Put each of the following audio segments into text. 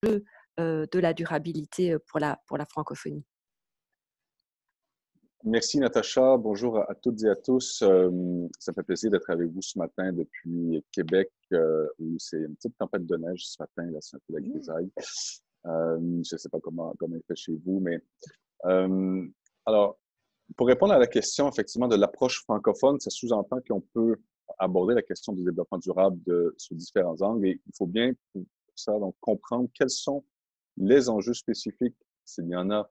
de la durabilité pour la francophonie. Merci Natacha, bonjour à toutes et à tous. Ça me fait plaisir d'être avec vous ce matin depuis Québec, où c'est une petite tempête de neige ce matin, là c'est un peu la grisaille. Je ne sais pas comment il fait chez vous, mais alors, pour répondre à la question effectivement de l'approche francophone, ça sous-entend qu'on peut aborder la question du développement durable sous différents angles et il faut bien pour ça donc comprendre quels sont les enjeux spécifiques, s'il y en a,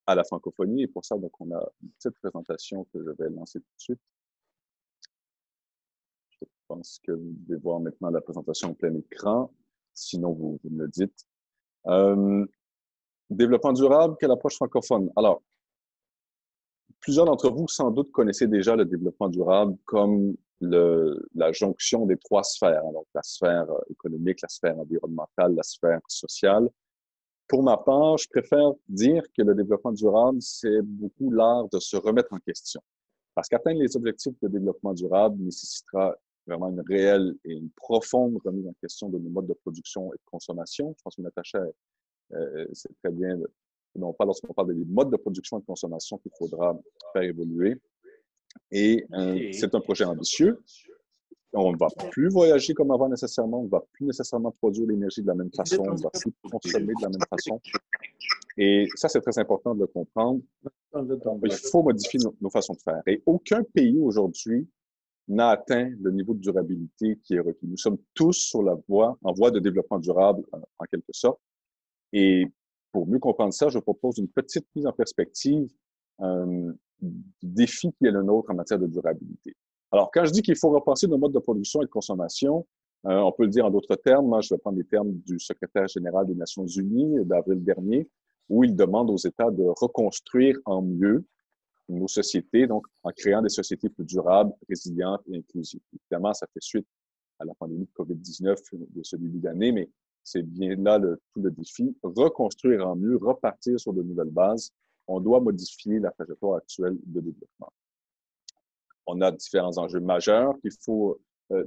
à la francophonie. Et pour ça, donc, on a une petite présentation que je vais lancer tout de suite. Je pense que vous devez voir maintenant la présentation en plein écran. Sinon, vous me le dites. Développement durable, quelle approche francophone? Alors, plusieurs d'entre vous, sans doute, connaissez déjà le développement durable comme la jonction des trois sphères. Donc, la sphère économique, la sphère environnementale, la sphère sociale. Pour ma part, je préfère dire que le développement durable, c'est beaucoup l'art de se remettre en question. Parce qu'atteindre les objectifs de développement durable nécessitera vraiment une réelle et une profonde remise en question de nos modes de production et de consommation. Je pense que Natacha sait très bien lorsqu'on parle des modes de production et de consommation qu'il faudra faire évoluer. Et c'est un projet ambitieux. On ne va plus voyager comme avant nécessairement, on ne va plus nécessairement produire l'énergie de la même façon, on ne va plus consommer de la même façon. Et ça, c'est très important de le comprendre. Il faut modifier nos façons de faire. Et aucun pays aujourd'hui n'a atteint le niveau de durabilité qui est requis. Nous sommes tous sur en voie de développement durable, en quelque sorte. Et pour mieux comprendre ça, je propose une petite mise en perspective du défi qui est le nôtre en matière de durabilité. Alors, quand je dis qu'il faut repenser nos modes de production et de consommation, on peut le dire en d'autres termes. Moi, je vais prendre les termes du secrétaire général des Nations Unies d'avril dernier, où il demande aux États de reconstruire en mieux nos sociétés, donc en créant des sociétés plus durables, résilientes et inclusives. Évidemment, ça fait suite à la pandémie de COVID-19 de ce début d'année, mais c'est bien là tout le défi. Reconstruire en mieux, repartir sur de nouvelles bases. On doit modifier la trajectoire actuelle de développement. On a différents enjeux majeurs qu'il faut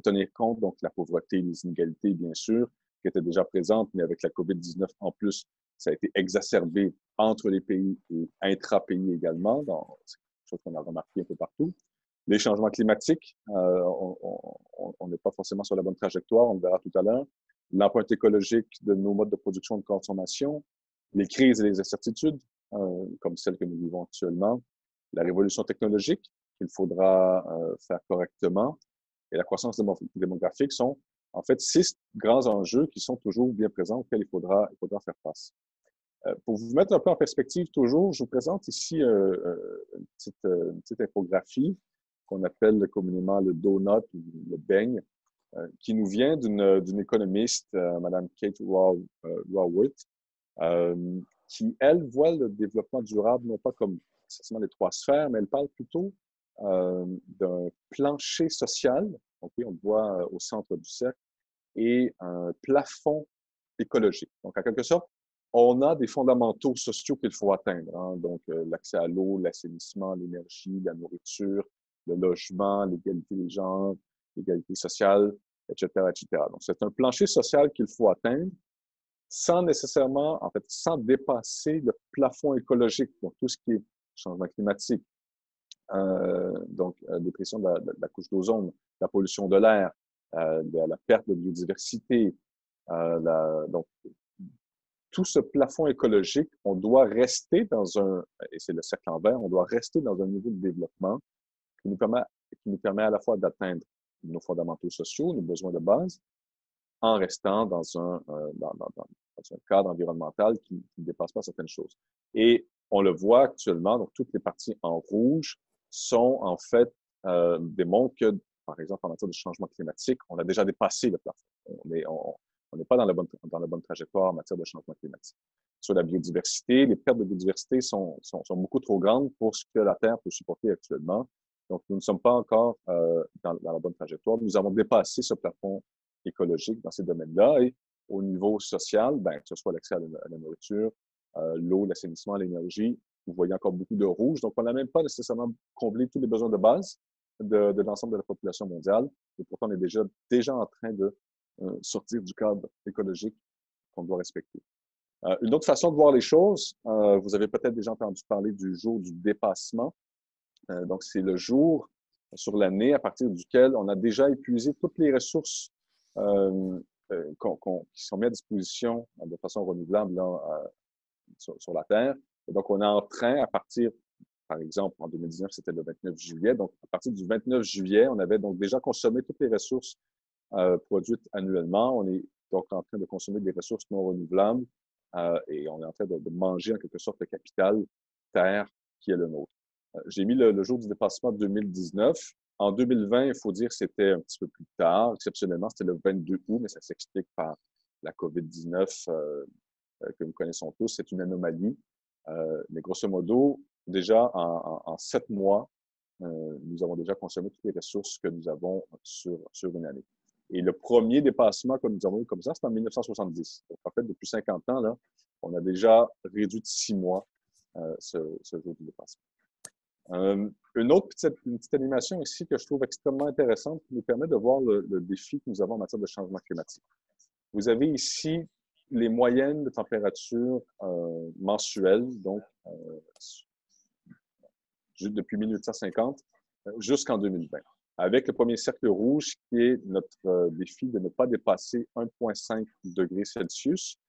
tenir compte, donc la pauvreté, les inégalités, bien sûr, qui étaient déjà présentes, mais avec la COVID-19 en plus, ça a été exacerbé entre les pays et intra-pays également. C'est quelque chose qu'on a remarqué un peu partout. Les changements climatiques, on n'est pas forcément sur la bonne trajectoire, on le verra tout à l'heure. L'empreinte écologique de nos modes de production et de consommation, les crises et les incertitudes, comme celles que nous vivons actuellement, la révolution technologique qu'il faudra faire correctement et la croissance démographique sont en fait 6 grands enjeux qui sont toujours bien présents auxquels il faudra faire face. Pour vous mettre un peu en perspective toujours, je vous présente ici une petite infographie qu'on appelle communément le donut ou le beigne, qui nous vient d'une économiste, Madame Kate Raworth, qui, elle, voit le développement durable non pas comme essentiellement les 3 sphères, mais elle parle plutôt d'un plancher social, okay, on le voit au centre du cercle, et un plafond écologique. Donc, en quelque sorte, on a des fondamentaux sociaux qu'il faut atteindre. Hein? Donc, l'accès à l'eau, l'assainissement, l'énergie, la nourriture, le logement, l'égalité des genres, l'égalité sociale, etc., etc. Donc, c'est un plancher social qu'il faut atteindre sans nécessairement, en fait, sans dépasser le plafond écologique. Donc, tout ce qui est changement climatique, dépression de la couche d'ozone, la pollution de l'air, la perte de biodiversité, donc tout ce plafond écologique, on doit rester et c'est le cercle en vert, on doit rester dans un niveau de développement qui nous permet à la fois d'atteindre nos fondamentaux sociaux, nos besoins de base, en restant dans un cadre environnemental qui ne dépasse pas certaines choses. Et on le voit actuellement, donc toutes les parties en rouge sont en fait démontrent que, par exemple, en matière de changement climatique, on a déjà dépassé le plafond. On n'est pas dans la bonne trajectoire en matière de changement climatique. Sur la biodiversité, les pertes de biodiversité sont beaucoup trop grandes pour ce que la Terre peut supporter actuellement. Donc, nous ne sommes pas encore dans la bonne trajectoire. Nous avons dépassé ce plafond écologique dans ces domaines-là. Et au niveau social, que ce soit l'accès à la nourriture, l'eau, l'assainissement, l'énergie, vous voyez encore beaucoup de rouge. Donc, on n'a même pas nécessairement comblé tous les besoins de base de l'ensemble de la population mondiale. Et pourtant, on est déjà en train de sortir du cadre écologique qu'on doit respecter. Une autre façon de voir les choses, vous avez peut-être déjà entendu parler du jour du dépassement. Donc, c'est le jour sur l'année à partir duquel on a déjà épuisé toutes les ressources qui sont mises à disposition de façon renouvelable là, sur la Terre. Et donc, on est en train, à partir, par exemple, en 2019, c'était le 29 juillet. Donc, à partir du 29 juillet, on avait donc déjà consommé toutes les ressources produites annuellement. On est donc en train de consommer des ressources non renouvelables et on est en train de manger en quelque sorte le capital Terre qui est le nôtre. J'ai mis le jour du dépassement 2019. En 2020, il faut dire que c'était un petit peu plus tard. Exceptionnellement, c'était le 22 août, mais ça s'explique par la COVID-19 que nous connaissons tous. C'est une anomalie. Mais grosso modo, déjà en 7 mois, nous avons déjà consommé toutes les ressources que nous avons sur une année. Et le premier dépassement que nous avons eu comme ça, c'était en 1970. Donc, en fait, depuis 50 ans, là, on a déjà réduit de 6 mois ce jour du dépassement. Une petite animation ici que je trouve extrêmement intéressante qui nous permet de voir le défi que nous avons en matière de changement climatique. Vous avez ici les moyennes de température mensuelles, donc depuis 1850 jusqu'en 2020, avec le premier cercle rouge qui est notre défi de ne pas dépasser 1,5 degrés Celsius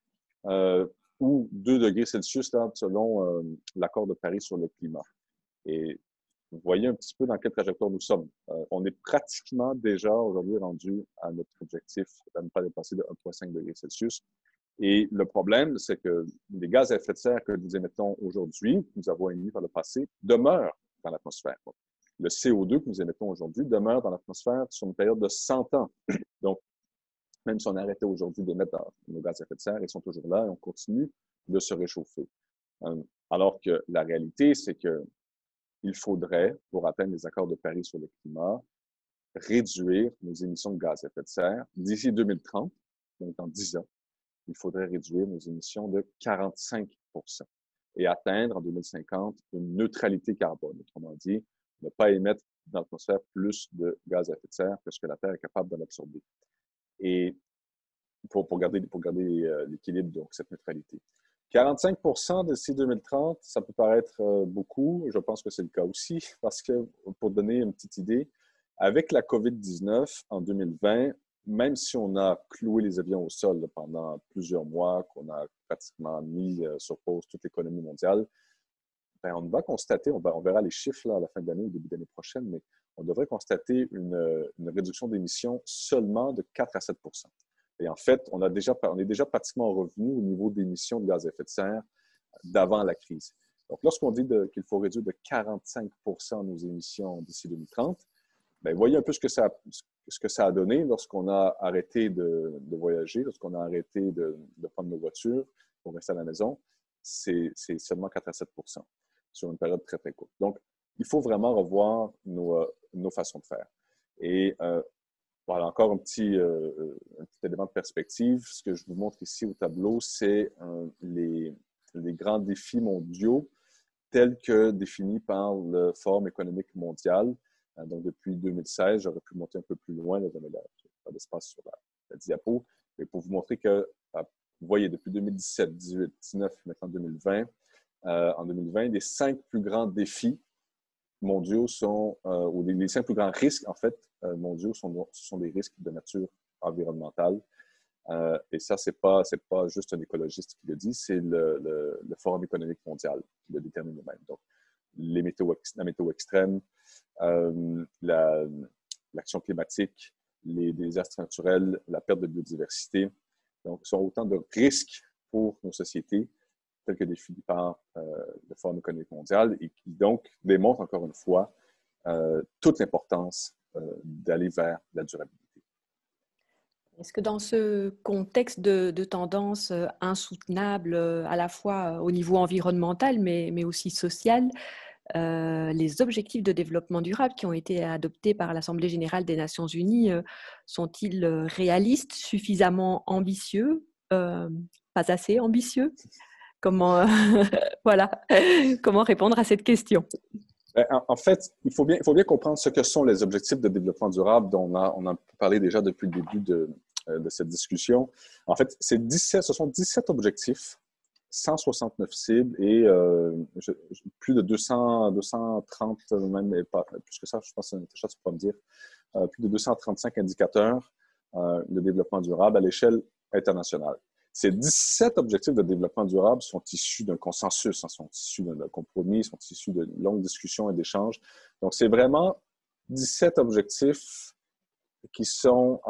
ou 2 degrés Celsius là, selon l'accord de Paris sur le climat. Et vous voyez un petit peu dans quelle trajectoire nous sommes. On est pratiquement déjà aujourd'hui rendu à notre objectif de ne pas dépasser de 1,5 degrés Celsius. Et le problème, c'est que les gaz à effet de serre que nous émettons aujourd'hui, que nous avons émis par le passé, demeurent dans l'atmosphère. Le CO2 que nous émettons aujourd'hui demeure dans l'atmosphère sur une période de 100 ans. Donc, même si on arrêtait aujourd'hui d'émettre nos gaz à effet de serre, ils sont toujours là et on continue de se réchauffer. Alors que la réalité, c'est que il faudrait, pour atteindre les accords de Paris sur le climat, réduire nos émissions de gaz à effet de serre d'ici 2030, donc dans 10 ans. Il faudrait réduire nos émissions de 45 et atteindre en 2050 une neutralité carbone. Autrement dit, ne pas émettre dans l'atmosphère plus de gaz à effet de serre que ce que la Terre est capable d'en absorber. Et pour garder l'équilibre, donc cette neutralité. 45 d'ici 2030, ça peut paraître beaucoup. Je pense que c'est le cas aussi, parce que, pour donner une petite idée, avec la COVID-19 en 2020, même si on a cloué les avions au sol pendant plusieurs mois, qu'on a pratiquement mis sur pause toute l'économie mondiale, ben on va constater, on verra les chiffres là, à la fin de l'année, au début de l'année prochaine, mais on devrait constater une réduction d'émissions seulement de 4 à 7 Et en fait, on est déjà pratiquement revenu au niveau d'émissions de gaz à effet de serre d'avant la crise. Donc, lorsqu'on dit qu'il faut réduire de 45 nos émissions d'ici 2030, bien, voyez un peu ce que ça a donné lorsqu'on a arrêté de voyager, lorsqu'on a arrêté de prendre nos voitures pour rester à la maison. C'est seulement 4 à 7 sur une période très, très courte. Donc, il faut vraiment revoir nos façons de faire. Et voilà, encore un petit élément de perspective. Ce que je vous montre ici au tableau, c'est les grands défis mondiaux tels que définis par le Forum économique mondial. Donc, depuis 2016, j'aurais pu monter un peu plus loin, là, j'avais pas d'espace sur la diapo, mais pour vous montrer que, vous voyez, depuis 2017, 2018, 2019, maintenant 2020, en 2020, les 5 plus grands défis mondiaux ou les 5 plus grands risques, en fait, mondiaux ce sont des risques de nature environnementale. Et ça, c'est pas juste un écologiste qui le dit, c'est le Forum économique mondial qui le détermine lui-même. Donc, la météo extrême, l'action climatique, les désastres naturels, la perte de biodiversité. Donc, ce sont autant de risques pour nos sociétés tels que définis par le Forum économique mondial et qui donc démontrent encore une fois toute l'importance d'aller vers la durabilité. Est-ce que dans ce contexte de tendance insoutenable à la fois au niveau environnemental mais aussi social, les objectifs de développement durable qui ont été adoptés par l'Assemblée générale des Nations unies sont-ils réalistes, suffisamment ambitieux, pas assez ambitieux? Comment, voilà. Comment répondre à cette question? En fait, il faut bien comprendre ce que sont les objectifs de développement durable dont on a parlé déjà depuis le début de cette discussion. En fait, ce sont 17 objectifs 169 cibles et plus de 230, même et pas, plus que ça, je pense que Natacha, tu peux me dire, plus de 235 indicateurs de développement durable à l'échelle internationale. Ces 17 objectifs de développement durable sont issus d'un consensus, hein, sont issus d'un compromis, sont issus de longues discussions et d'échanges. Donc, c'est vraiment 17 objectifs qui sont,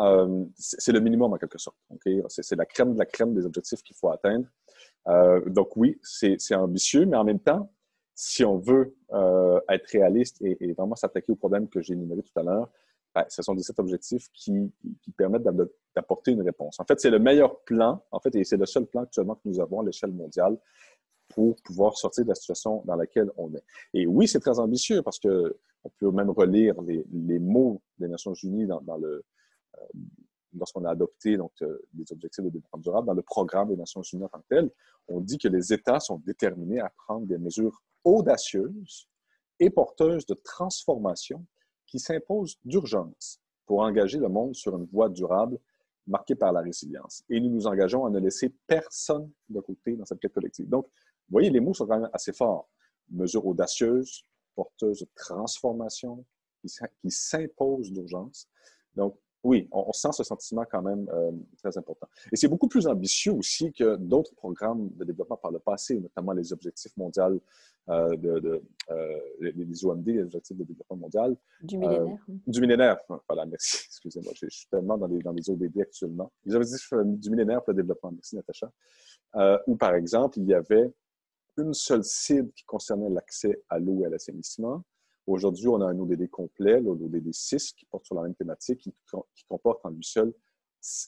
c'est le minimum en quelque sorte. Okay? C'est la crème de la crème des objectifs qu'il faut atteindre. Donc oui, c'est ambitieux, mais en même temps, si on veut être réaliste et vraiment s'attaquer aux problèmes que j'ai énumérés tout à l'heure, ben, ce sont 17 objectifs qui permettent d'apporter une réponse. En fait, c'est le meilleur plan, en fait, et c'est le seul plan actuellement que nous avons à l'échelle mondiale pour pouvoir sortir de la situation dans laquelle on est. Et oui, c'est très ambitieux parce que on peut même relire les mots des Nations Unies dans le lorsqu'on a adopté donc, les objectifs de développement durable dans le programme des Nations Unies en tant que tel. On dit que les États sont déterminés à prendre des mesures audacieuses et porteuses de transformation qui s'imposent d'urgence pour engager le monde sur une voie durable marquée par la résilience. Et nous nous engageons à ne laisser personne de côté dans cette quête collective. Donc, vous voyez, les mots sont quand même assez forts. Mesures audacieuses, porteuses de transformation qui s'imposent d'urgence. Donc, oui, on sent ce sentiment quand même très important. Et c'est beaucoup plus ambitieux aussi que d'autres programmes de développement par le passé, notamment les objectifs mondiaux, les OMD, les objectifs de développement mondial. Du millénaire. Du millénaire, voilà, merci, excusez-moi, je suis tellement dans les ODD actuellement. Les objectifs du millénaire pour le développement, merci Natacha. Où par exemple, il y avait une seule cible qui concernait l'accès à l'eau et à l'assainissement. Aujourd'hui, on a un ODD complet, l'ODD 6, qui porte sur la même thématique, qui comporte en lui seul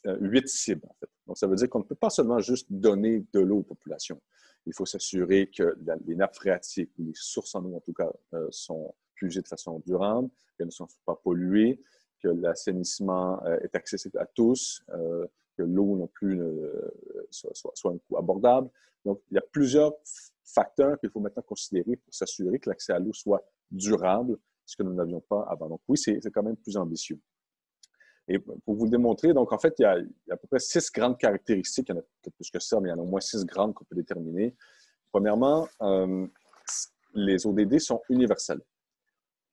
8 cibles, en fait. Donc, ça veut dire qu'on ne peut pas seulement juste donner de l'eau aux populations. Il faut s'assurer que les nappes phréatiques, ou les sources en eau, en tout cas, sont puisées de façon durable, qu'elles ne sont pas polluées, que l'assainissement est accessible à tous, que l'eau non plus soit un coût abordable. Donc, il y a plusieurs facteurs qu'il faut maintenant considérer pour s'assurer que l'accès à l'eau soit durable, ce que nous n'avions pas avant. Donc oui, c'est quand même plus ambitieux. Et pour vous le démontrer, donc en fait, il y a à peu près 6 grandes caractéristiques. Il y en a peut-être plus que ça, mais il y en a au moins 6 grandes qu'on peut déterminer. Premièrement, les ODD sont universels.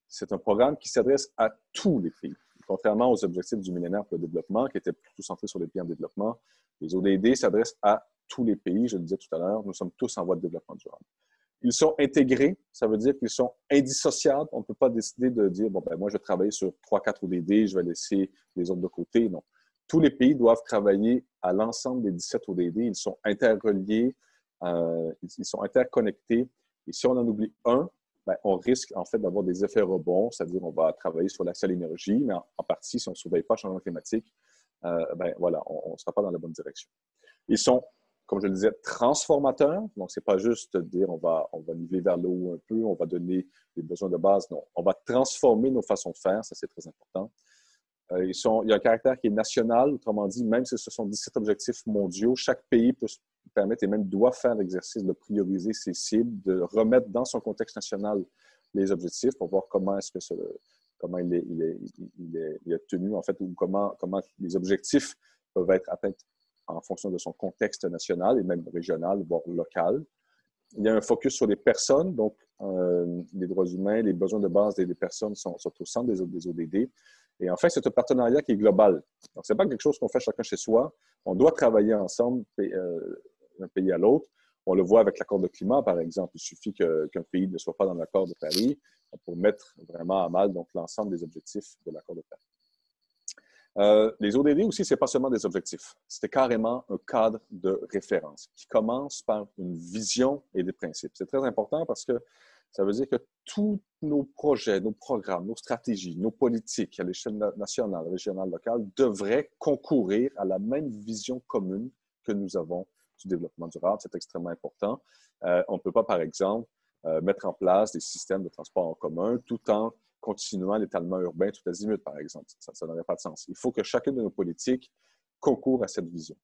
C'est un programme qui s'adresse à tous les pays. Contrairement aux objectifs du millénaire pour le développement, qui étaient plutôt centrés sur les pays en développement, les ODD s'adressent à tous les pays. Je le disais tout à l'heure, nous sommes tous en voie de développement durable. Ils sont intégrés, ça veut dire qu'ils sont indissociables. On ne peut pas décider de dire, bon, ben moi, je vais travailler sur 3-4 ODD, je vais laisser les autres de côté. Non. Tous les pays doivent travailler à l'ensemble des 17 ODD. Ils sont interreliés, ils sont interconnectés. Et si on en oublie un, ben, on risque en fait d'avoir des effets rebonds, c'est-à-dire on va travailler sur l'accès à l'énergie, mais en partie, si on ne surveille pas le changement climatique, ben voilà, on ne sera pas dans la bonne direction. Ils sont, comme je le disais, transformateurs. Donc, ce n'est pas juste dire on va niveler vers le haut un peu, on va donner les besoins de base. Non, on va transformer nos façons de faire. Ça, c'est très important. Il y a un caractère qui est national. Autrement dit, même si ce sont 17 objectifs mondiaux, chaque pays peut se permettre et même doit faire l'exercice de prioriser ses cibles, de remettre dans son contexte national les objectifs pour voir comment est-ce que comment il est obtenu, en fait, ou comment les objectifs peuvent être atteints en fonction de son contexte national et même régional, voire local. Il y a un focus sur les personnes, donc les droits humains, les besoins de base des personnes sont au centre des ODD. Et en fait, c'est un partenariat qui est global. Donc, ce n'est pas quelque chose qu'on fait chacun chez soi. On doit travailler ensemble d'un pays à l'autre. On le voit avec l'accord de climat, par exemple. Il suffit qu'un pays ne soit pas dans l'accord de Paris pour mettre vraiment à mal l'ensemble des objectifs de l'accord de Paris. Les ODD aussi, ce n'est pas seulement des objectifs. C'est carrément un cadre de référence qui commence par une vision et des principes. C'est très important parce que ça veut dire que tous nos projets, nos programmes, nos stratégies, nos politiques à l'échelle nationale, régionale, locale devraient concourir à la même vision commune que nous avons du développement durable. C'est extrêmement important. On ne peut pas, par exemple, mettre en place des systèmes de transport en commun tout en continuant l'étalement urbain tout azimut, par exemple. Ça n'aurait pas de sens. Il faut que chacune de nos politiques concourt à cette vision.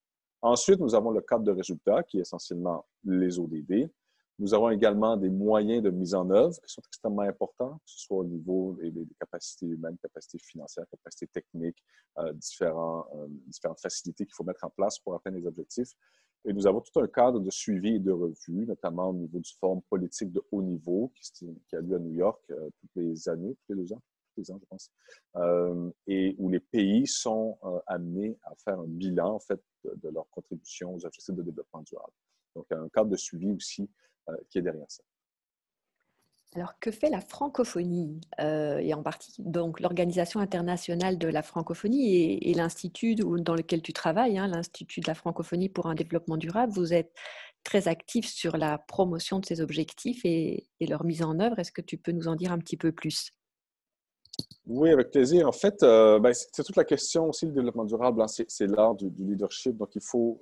Ensuite, nous avons le cadre de résultats, qui est essentiellement les ODD. Nous avons également des moyens de mise en œuvre qui sont extrêmement importants, que ce soit au niveau des capacités humaines, capacités financières, capacités techniques, différentes facilités qu'il faut mettre en place pour atteindre les objectifs. Et nous avons tout un cadre de suivi et de revue, notamment au niveau du forum politique de haut niveau qui a lieu à New York toutes les années, tous les 2 ans, tous les ans, je pense, et où les pays sont amenés à faire un bilan, en fait, de leur contribution aux objectifs de développement durable. Donc, il y a un cadre de suivi aussi qui est derrière ça. Alors, que fait la francophonie et en partie donc l'Organisation internationale de la francophonie et l'institut dans lequel tu travailles, hein, l'Institut de la francophonie pour un développement durable? Vous êtes très actif sur la promotion de ces objectifs et leur mise en œuvre. Est-ce que tu peux nous en dire un petit peu plus? Oui, avec plaisir. En fait, c'est toute la question aussi, le développement durable, hein, c'est l'art du leadership. Donc,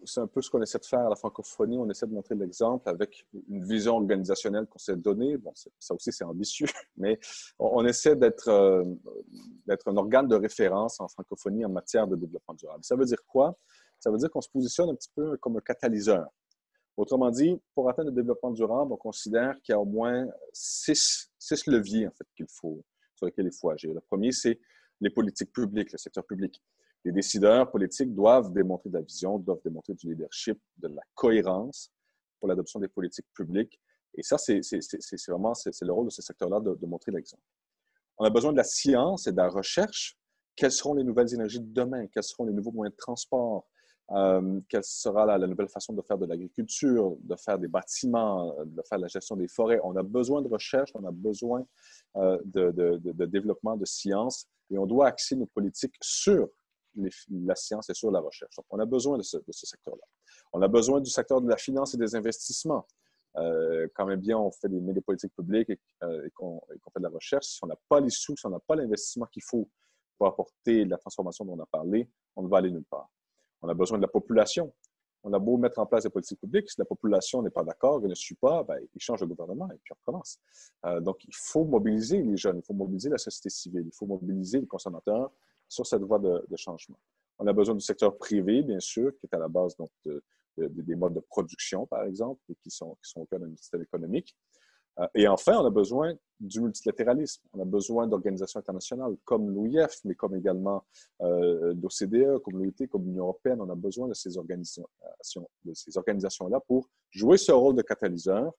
c'est un peu ce qu'on essaie de faire à la francophonie. On essaie de montrer l'exemple avec une vision organisationnelle qu'on s'est donnée. Bon, ça aussi, c'est ambitieux, mais on essaie d'être un organe de référence en francophonie en matière de développement durable. Ça veut dire quoi? Ça veut dire qu'on se positionne un petit peu comme un catalyseur. Autrement dit, pour atteindre le développement durable, on considère qu'il y a au moins six leviers en fait, sur lesquels il faut agir. Le premier, c'est les politiques publiques, le secteur public. Les décideurs politiques doivent démontrer de la vision, doivent démontrer du leadership, de la cohérence pour l'adoption des politiques publiques. Et ça, c'est le rôle de ce secteur-là de montrer l'exemple. On a besoin de la science et de la recherche. Quelles seront les nouvelles énergies de demain? Quels seront les nouveaux moyens de transport? Quelle sera la nouvelle façon de faire de l'agriculture, de faire des bâtiments, de faire la gestion des forêts? On a besoin de recherche, on a besoin de développement de science et on doit axer nos politiques sur la science et sur la recherche. Donc, on a besoin de ce secteur-là. On a besoin du secteur de la finance et des investissements. Quand même bien on fait des politiques publiques et qu'on fait de la recherche, si on n'a pas les sous, si on n'a pas l'investissement qu'il faut pour apporter la transformation dont on a parlé, on ne va aller nulle part. On a besoin de la population. On a beau mettre en place des politiques publiques, si la population n'est pas d'accord, elle ne suit pas, ben, il change de gouvernement et puis on recommence. Donc, il faut mobiliser les jeunes, il faut mobiliser la société civile, il faut mobiliser les consommateurs sur cette voie de changement. On a besoin du secteur privé, bien sûr, qui est à la base donc, des modes de production, par exemple, et qui sont au cœur d'un système économique. Et enfin, on a besoin du multilatéralisme. On a besoin d'organisations internationales comme l'OIF, mais comme également l'OCDE, comme l'OIT, comme l'Union européenne. On a besoin de ces organisations-là pour jouer ce rôle de catalyseur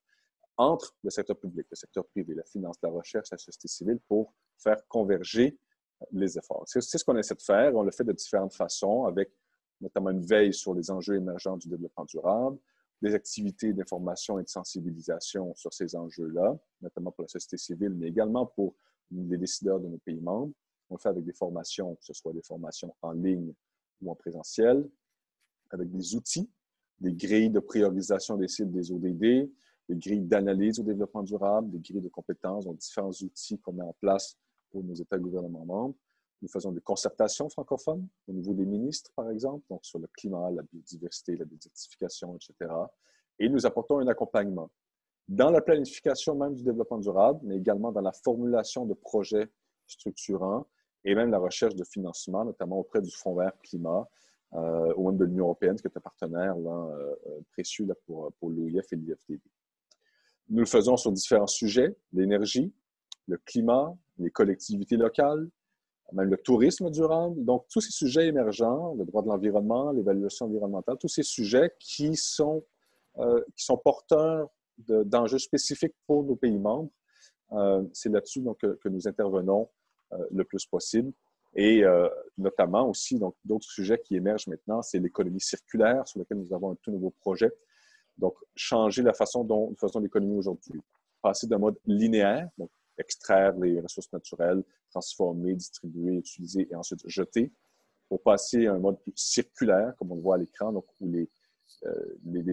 entre le secteur public, le secteur privé, la finance, la recherche, la société civile pour faire converger les efforts. C'est ce qu'on essaie de faire. On le fait de différentes façons avec notamment une veille sur les enjeux émergents du développement durable, des activités d'information et de sensibilisation sur ces enjeux-là, notamment pour la société civile, mais également pour les décideurs de nos pays membres. On le fait avec des formations, que ce soit des formations en ligne ou en présentiel, avec des outils, des grilles de priorisation des cibles des ODD, des grilles d'analyse au développement durable, des grilles de compétences, donc différents outils qu'on met en place pour nos États et gouvernements membres. Nous faisons des concertations francophones au niveau des ministres, par exemple, donc sur le climat, la biodiversité, la désertification, etc. Et nous apportons un accompagnement dans la planification même du développement durable, mais également dans la formulation de projets structurants et même la recherche de financement, notamment auprès du Fonds vert climat, ou même de l'Union européenne, qui est un partenaire là, précieux là, pour l'OIF et l'IFDD. Nous le faisons sur différents sujets, l'énergie, le climat, les collectivités locales, même le tourisme durable. Donc, tous ces sujets émergents, le droit de l'environnement, l'évaluation environnementale, tous ces sujets qui sont porteurs d'enjeux spécifiques pour nos pays membres. C'est là-dessus donc, que nous intervenons le plus possible. Et notamment aussi, donc, d'autres sujets qui émergent maintenant, c'est l'économie circulaire, sur laquelle nous avons un tout nouveau projet. Donc, changer la façon dont nous faisons l'économie aujourd'hui. Passer d'un mode linéaire, donc extraire les ressources naturelles, transformer, distribuer, utiliser et ensuite jeter, pour passer à un mode plus circulaire, comme on le voit à l'écran, donc où les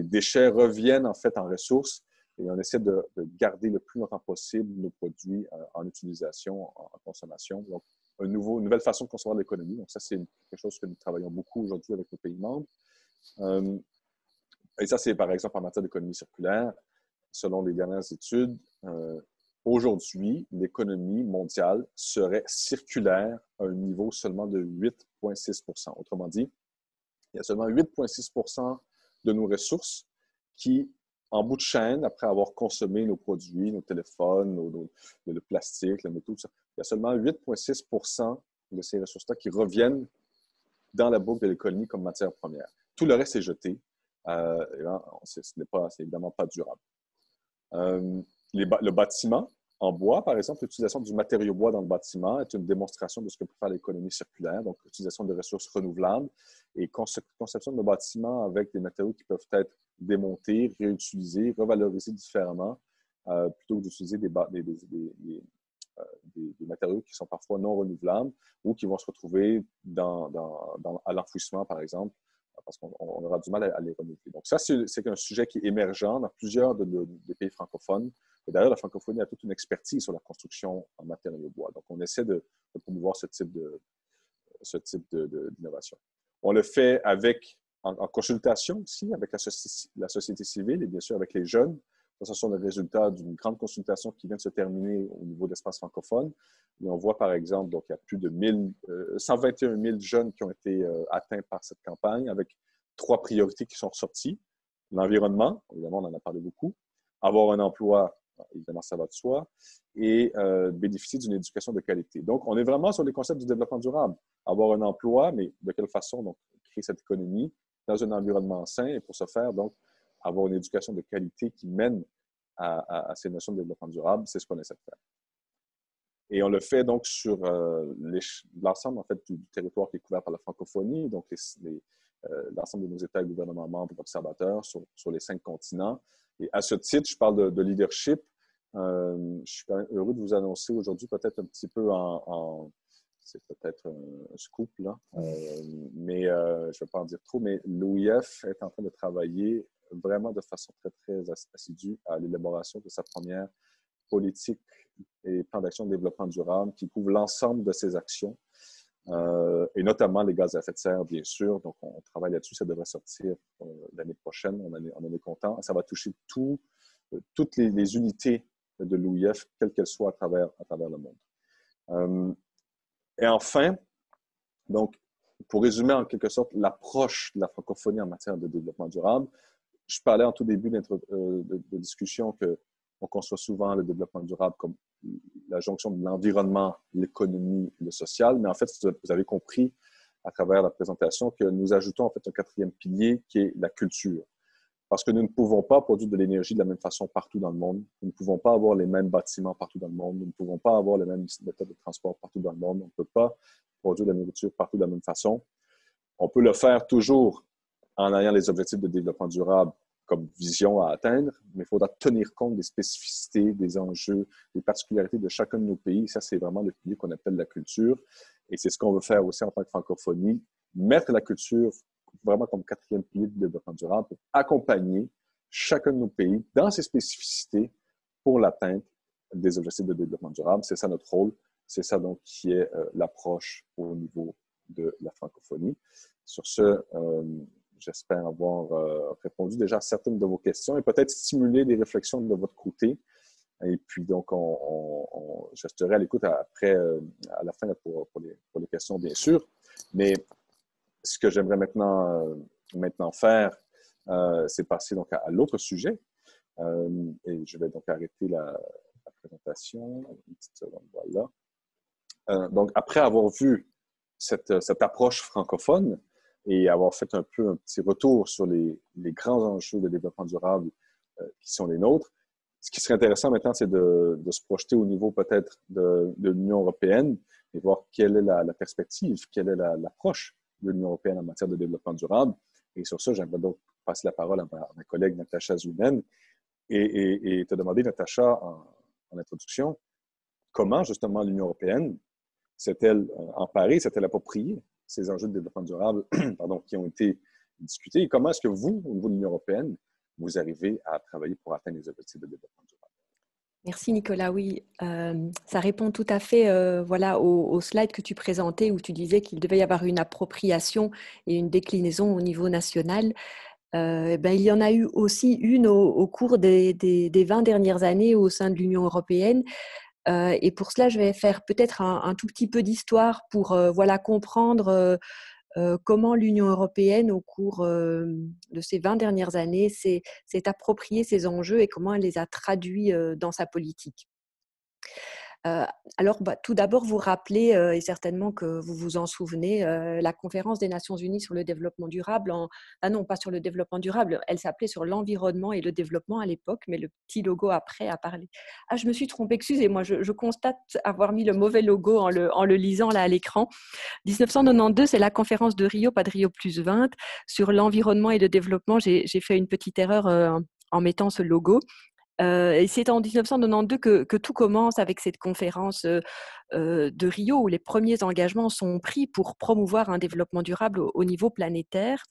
déchets reviennent en fait en ressources et on essaie de garder le plus longtemps possible nos produits en utilisation, en consommation. Donc, une nouvelle façon de concevoir l'économie. Donc, ça, c'est quelque chose que nous travaillons beaucoup aujourd'hui avec nos pays membres. Et ça, c'est par exemple en matière d'économie circulaire. Selon les dernières études, aujourd'hui, l'économie mondiale serait circulaire à un niveau seulement de 8,6 %. Autrement dit, il y a seulement 8,6 % de nos ressources qui, en bout de chaîne, après avoir consommé nos produits, nos téléphones, le plastique, le métaux, tout ça, il y a seulement 8,6 % de ces ressources-là qui reviennent dans la boucle de l'économie comme matière première. Tout le reste est jeté. c'est évidemment pas durable. Le bâtiment en bois, par exemple, l'utilisation du matériau bois dans le bâtiment est une démonstration de ce que peut faire l'économie circulaire, donc l'utilisation de ressources renouvelables et conception de bâtiments avec des matériaux qui peuvent être démontés, réutilisés, revalorisés différemment, plutôt que d'utiliser des matériaux qui sont parfois non renouvelables ou qui vont se retrouver à l'enfouissement, par exemple, parce qu'on aura du mal à les renouveler. Donc ça, c'est un sujet qui est émergent dans plusieurs des pays francophones. Et d'ailleurs, la francophonie a toute une expertise sur la construction en matériaux bois. Donc, on essaie de promouvoir ce type d'innovation. On le fait en consultation aussi avec la société civile et bien sûr avec les jeunes. Ce sont les résultats d'une grande consultation qui vient de se terminer au niveau d'espace francophone. Et on voit par exemple, donc il y a plus de 121 000 jeunes qui ont été atteints par cette campagne avec 3 priorités qui sont ressorties. L'environnement, évidemment, on en a parlé beaucoup. Avoir un emploi, évidemment, ça va de soi. Et bénéficier d'une éducation de qualité. Donc, on est vraiment sur les concepts du développement durable. Avoir un emploi, mais de quelle façon donc créer cette économie dans un environnement sain et pour ce faire, donc, avoir une éducation de qualité qui mène à ces notions de développement durable, c'est ce qu'on essaie de faire. Et on le fait donc sur l'ensemble en fait, du territoire qui est couvert par la francophonie, donc l'ensemble de nos États et gouvernements membres observateurs sur les 5 continents. Et à ce titre, je parle de leadership. Je suis quand même heureux de vous annoncer aujourd'hui, peut-être un petit peu c'est peut-être un scoop, là, mais je ne vais pas en dire trop, mais l'OIF est en train de travailler vraiment de façon très, très assidue à l'élaboration de sa première politique et plan d'action de développement durable qui couvre l'ensemble de ses actions, et notamment les gaz à effet de serre, bien sûr. Donc, on travaille là-dessus. Ça devrait sortir l'année prochaine. On en est content. Ça va toucher toutes les unités de l'OIF, quelles qu'elles soient à travers le monde. Et enfin, donc, pour résumer en quelque sorte l'approche de la francophonie en matière de développement durable, je parlais en tout début de discussion qu'on conçoit souvent le développement durable comme la jonction de l'environnement, l'économie et le social. Mais en fait, vous avez compris à travers la présentation que nous ajoutons en fait un 4e pilier qui est la culture. Parce que nous ne pouvons pas produire de l'énergie de la même façon partout dans le monde. Nous ne pouvons pas avoir les mêmes bâtiments partout dans le monde. Nous ne pouvons pas avoir les mêmes méthodes de transport partout dans le monde. On ne peut pas produire de la nourriture partout de la même façon. On peut le faire toujours en ayant les objectifs de développement durable comme vision à atteindre, mais il faudra tenir compte des spécificités, des enjeux, des particularités de chacun de nos pays. Ça, c'est vraiment le pilier qu'on appelle la culture. Et c'est ce qu'on veut faire aussi en tant que francophonie, mettre la culture vraiment comme 4e pilier du développement durable pour accompagner chacun de nos pays dans ses spécificités pour l'atteinte des objectifs de développement durable. C'est ça notre rôle. C'est ça donc qui est l'approche au niveau de la francophonie. Sur ce, j'espère avoir répondu déjà à certaines de vos questions et peut-être stimuler des réflexions de votre côté. Et puis, donc, je resterai à l'écoute après, à la fin pour les questions, bien sûr. Mais ce que j'aimerais maintenant faire, c'est passer donc à l'autre sujet. Et je vais donc arrêter la présentation. Une petite seconde, voilà. Donc, après avoir vu cette approche francophone et avoir fait un petit retour sur les grands enjeux de développement durable qui sont les nôtres, ce qui serait intéressant maintenant, c'est de se projeter au niveau peut-être de l'Union européenne et voir quelle est la perspective, quelle est l'approche de l'Union européenne en matière de développement durable. Et sur ça, j'aimerais donc passer la parole à ma collègue Natacha Zounen et te demander, Natacha, en introduction, comment justement l'Union européenne s'est-elle emparée, s'est-elle appropriée ces enjeux de développement durable qui ont été discutés et comment est-ce que vous, au niveau de l'Union européenne, vous arrivez à travailler pour atteindre les objectifs de développement durable? Merci Nicolas, oui, ça répond tout à fait voilà, au slide que tu présentais où tu disais qu'il devait y avoir une appropriation et une déclinaison au niveau national. Il y en a eu aussi une au cours des 20 dernières années au sein de l'Union européenne. Et pour cela, je vais faire peut-être un tout petit peu d'histoire pour voilà, comprendre comment l'Union européenne, au cours de ces 20 dernières années, s'est approprié ces enjeux et comment elle les a traduits dans sa politique. Heu, alors, tout d'abord, vous rappelez, et certainement que vous vous en souvenez, la conférence des Nations unies sur le développement durable non, pas sur le développement durable, elle s'appelait sur l'environnement et le développement à l'époque, mais le petit logo après a parlé. Ah, je me suis trompée, excusez-moi, je constate avoir mis le mauvais logo en le lisant là à l'écran. 1992, c'est la conférence de Rio, pas de Rio+20, sur l'environnement et le développement. J'ai fait une petite erreur, en mettant ce logo. Et c'est en 1992 que tout commence avec cette conférence de Rio, où les premiers engagements sont pris pour promouvoir un développement durable au niveau planétaire.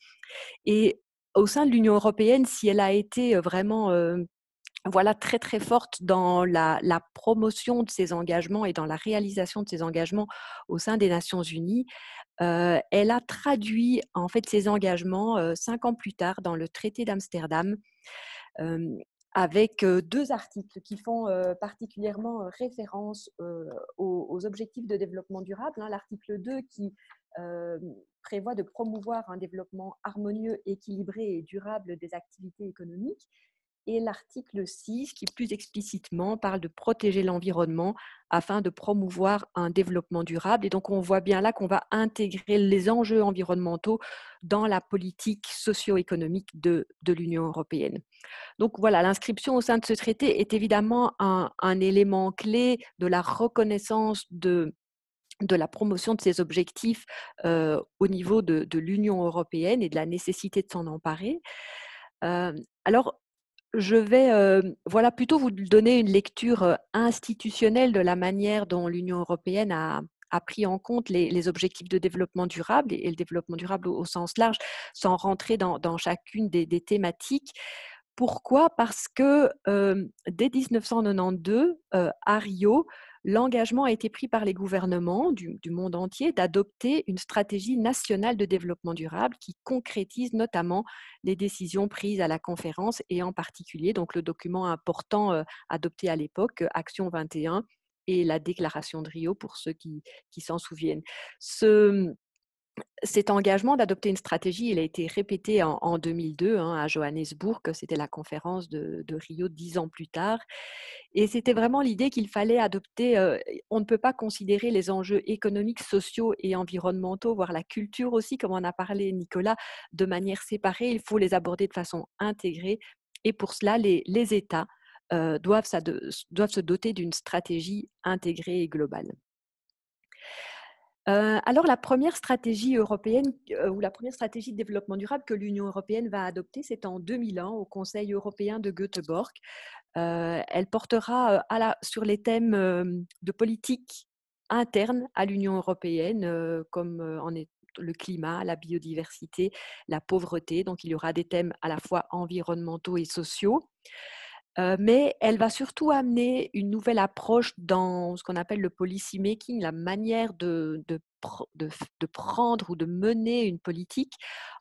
Et au sein de l'Union européenne, si elle a été vraiment voilà, très très forte dans la promotion de ces engagements et dans la réalisation de ces engagements au sein des Nations Unies, elle a traduit en fait ces engagements 5 ans plus tard dans le traité d'Amsterdam, euh, avec 2 articles qui font particulièrement référence aux objectifs de développement durable. Hein. L'article 2 qui euh, prévoit de promouvoir un développement harmonieux, équilibré et durable des activités économiques, et l'article 6 qui plus explicitement parle de protéger l'environnement afin de promouvoir un développement durable. Et donc on voit bien là qu'on va intégrer les enjeux environnementaux dans la politique socio-économique de l'Union européenne. Donc voilà, l'inscription au sein de ce traité est évidemment un élément clé de la reconnaissance de la promotion de ces objectifs au niveau de l'Union européenne et de la nécessité de s'en emparer. Alors, je vais voilà, plutôt vous donner une lecture institutionnelle de la manière dont l'Union européenne a pris en compte les objectifs de développement durable et le développement durable au sens large, sans rentrer dans chacune des thématiques. Pourquoi? Parce que dès 1992, à Rio, l'engagement a été pris par les gouvernements du monde entier d'adopter une stratégie nationale de développement durable qui concrétise notamment les décisions prises à la conférence et en particulier donc le document important adopté à l'époque, Action 21 et la déclaration de Rio pour ceux qui s'en souviennent. Cet engagement d'adopter une stratégie, il a été répété en 2002 à Johannesburg, c'était la conférence de Rio 10 ans plus tard. Et c'était vraiment l'idée qu'il fallait adopter, on ne peut pas considérer les enjeux économiques, sociaux et environnementaux, voire la culture aussi, comme en a parlé Nicolas, de manière séparée, il faut les aborder de façon intégrée. Et pour cela, les États doivent se doter d'une stratégie intégrée et globale. Alors la première stratégie européenne ou la première stratégie de développement durable que l'Union européenne va adopter, c'est en 2001 au Conseil européen de Göteborg. Elle portera sur les thèmes de politique interne à l'Union européenne, comme le climat, la biodiversité, la pauvreté. Donc il y aura des thèmes à la fois environnementaux et sociaux. Mais elle va surtout amener une nouvelle approche dans ce qu'on appelle le policy making, la manière de prendre ou de mener une politique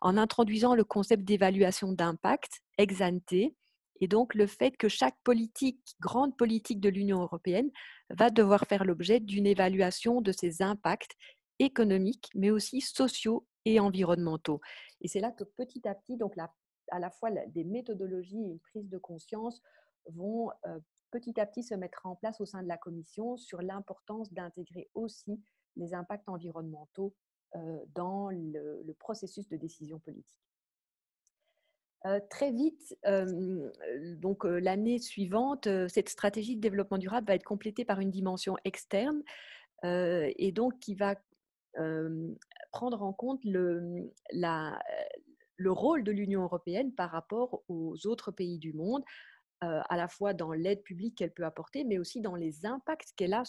en introduisant le concept d'évaluation d'impact ex ante, et donc le fait que chaque politique, grande politique de l'Union européenne, va devoir faire l'objet d'une évaluation de ses impacts économiques, mais aussi sociaux et environnementaux. Et c'est là que petit à petit, donc à la fois des méthodologies et une prise de conscience vont petit à petit se mettre en place au sein de la Commission sur l'importance d'intégrer aussi les impacts environnementaux dans le processus de décision politique. Très vite, donc l'année suivante, cette stratégie de développement durable va être complétée par une dimension externe et donc qui va prendre en compte le rôle de l'Union européenne par rapport aux autres pays du monde, à la fois dans l'aide publique qu'elle peut apporter, mais aussi dans les impacts qu'elle a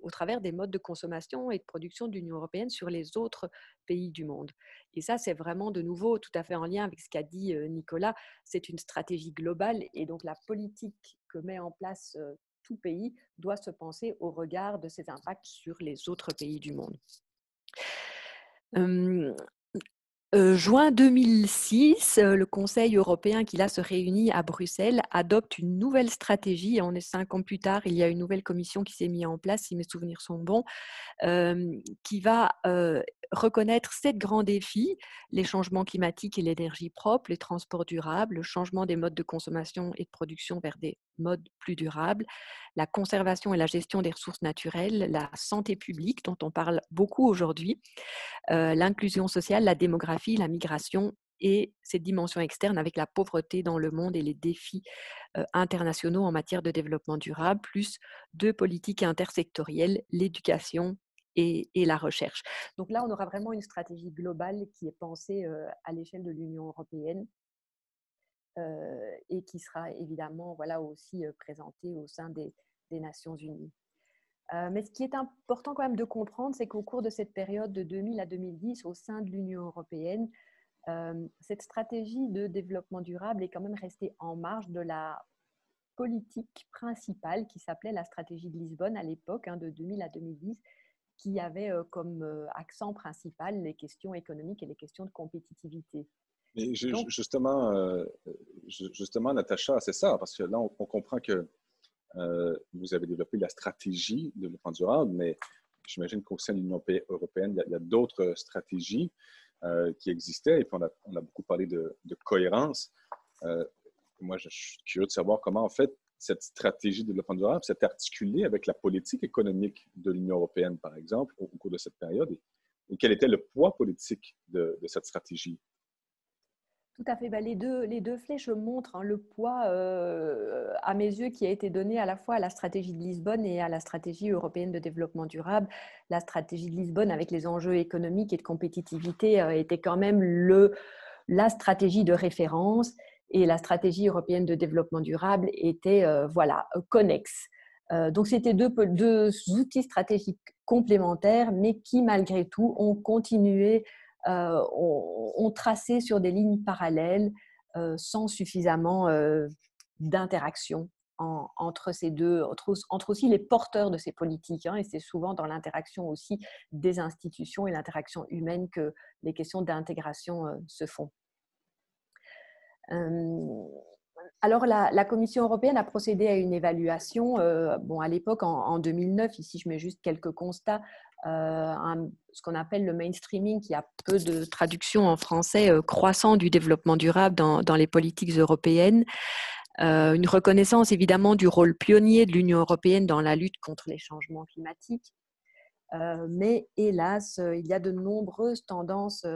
au travers des modes de consommation et de production de l'Union européenne sur les autres pays du monde. Et ça, c'est vraiment de nouveau tout à fait en lien avec ce qu'a dit Nicolas. C'est une stratégie globale et donc la politique que met en place tout pays doit se penser au regard de ses impacts sur les autres pays du monde. Juin 2006, le Conseil européen qui là se réunit à Bruxelles adopte une nouvelle stratégie. Et on est 5 ans plus tard, il y a une nouvelle commission qui s'est mise en place, si mes souvenirs sont bons, qui va reconnaître 7 grands défis: les changements climatiques et l'énergie propre, les transports durables, le changement des modes de consommation et de production vers des modes plus durables, la conservation et la gestion des ressources naturelles, la santé publique dont on parle beaucoup aujourd'hui, l'inclusion sociale, la démographie, la migration et cette dimension externe avec la pauvreté dans le monde et les défis internationaux en matière de développement durable, plus 2 politiques intersectorielles, l'éducation et la recherche. Donc là, on aura vraiment une stratégie globale qui est pensée à l'échelle de l'Union européenne et qui sera évidemment voilà, aussi présentée au sein des Nations unies. Mais ce qui est important quand même de comprendre, c'est qu'au cours de cette période de 2000 à 2010, au sein de l'Union européenne, cette stratégie de développement durable est quand même restée en marge de la politique principale qui s'appelait la stratégie de Lisbonne à l'époque, de 2000 à 2010, qui avait comme accent principal les questions économiques et les questions de compétitivité. Et Donc, justement, Natacha, c'est ça, parce que là, on comprend que vous avez développé la stratégie de développement durable, mais j'imagine qu'au sein de l'Union européenne, il y a d'autres stratégies qui existaient, et puis on a beaucoup parlé de cohérence. Moi, je suis curieux de savoir comment, en fait, cette stratégie de développement durable s'est articulée avec la politique économique de l'Union européenne, par exemple, au cours de cette période, et quel était le poids politique de cette stratégie. tout à fait. Les deux flèches montrent le poids, à mes yeux, qui a été donné à la fois à la stratégie de Lisbonne et à la stratégie européenne de développement durable. La stratégie de Lisbonne, avec les enjeux économiques et de compétitivité, était quand même la stratégie de référence, et la stratégie européenne de développement durable était connexe. Donc, c'était deux outils stratégiques complémentaires, mais qui, malgré tout, ont continué ont tracé sur des lignes parallèles sans suffisamment d'interaction entre ces deux, entre aussi les porteurs de ces politiques. Et c'est souvent dans l'interaction aussi des institutions et l'interaction humaine que les questions d'intégration se font. Alors, la Commission européenne a procédé à une évaluation. À l'époque, en 2009, ici je mets juste quelques constats, ce qu'on appelle le mainstreaming, qui a peu de traduction en français, croissant du développement durable dans les politiques européennes. Une reconnaissance évidemment du rôle pionnier de l'Union européenne dans la lutte contre les changements climatiques. Mais hélas, il y a de nombreuses tendances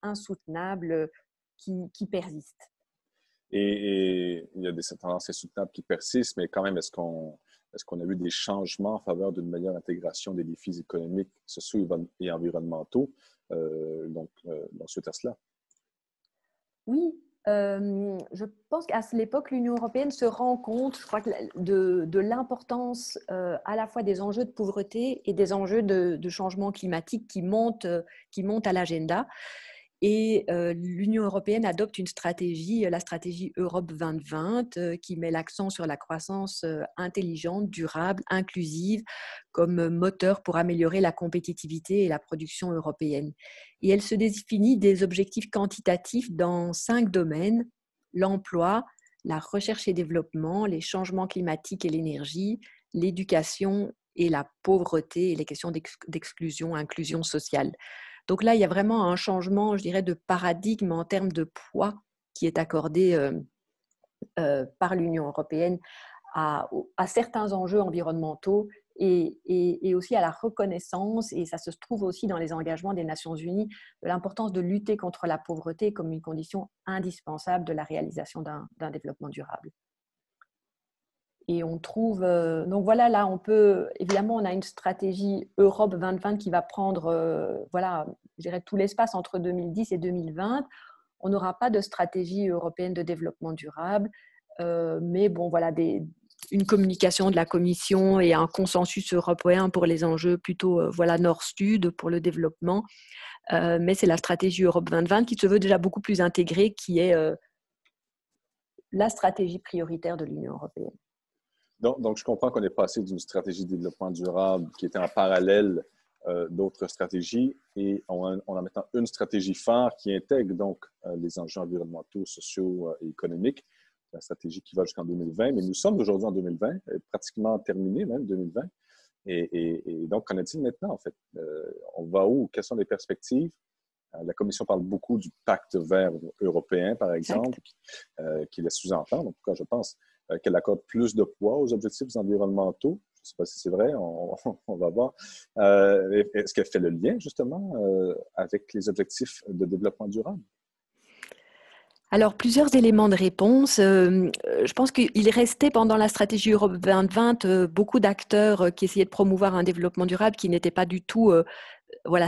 insoutenables qui persistent. Et il y a des tendances insoutenables qui persistent, mais quand même, est-ce qu'on a vu des changements en faveur d'une meilleure intégration des défis économiques, sociaux et environnementaux suite à cela? Oui, je pense qu'à l'époque, l'Union européenne se rend compte, je crois, de l'importance à la fois des enjeux de pauvreté et des enjeux de changement climatique qui montent à l'agenda. Et l'Union européenne adopte une stratégie, la stratégie Europe 2020, qui met l'accent sur la croissance intelligente, durable, inclusive, comme moteur pour améliorer la compétitivité et la production européenne. Et elle se définit des objectifs quantitatifs dans 5 domaines: l'emploi, la recherche et développement, les changements climatiques et l'énergie, l'éducation et la pauvreté et les questions d'exclusion, inclusion sociale. Donc là, il y a vraiment un changement, je dirais, de paradigme en termes de poids qui est accordé par l'Union européenne à certains enjeux environnementaux et aussi à la reconnaissance, et ça se trouve aussi dans les engagements des Nations unies, de l'importance de lutter contre la pauvreté comme une condition indispensable de la réalisation d'un développement durable. Et on trouve, donc voilà, là, évidemment, on a une stratégie Europe 2020 qui va prendre, je dirais, tout l'espace entre 2010 et 2020. On n'aura pas de stratégie européenne de développement durable, mais une communication de la Commission et un consensus européen pour les enjeux plutôt nord-sud pour le développement. Mais c'est la stratégie Europe 2020 qui se veut déjà beaucoup plus intégrée, qui est la stratégie prioritaire de l'Union européenne. Donc, je comprends qu'on est passé d'une stratégie de développement durable qui était en parallèle d'autres stratégies et on a maintenant une stratégie phare qui intègre donc les enjeux environnementaux, sociaux et économiques, la stratégie qui va jusqu'en 2020. Mais nous sommes aujourd'hui en 2020, pratiquement terminé même 2020. Et donc, qu'en est-il maintenant, en fait? On va où? Quelles sont les perspectives? La Commission parle beaucoup du pacte vert européen, par exemple, Exact. qui laisse sous-entendre, en tout cas, je pense, qu'elle accorde plus de poids aux objectifs environnementaux. Je ne sais pas si c'est vrai, on va voir. Est-ce qu'elle fait le lien, justement, avec les objectifs de développement durable? Alors, plusieurs éléments de réponse. Je pense qu'il restait pendant la stratégie Europe 2020 beaucoup d'acteurs qui essayaient de promouvoir un développement durable qui n'étaient pas du tout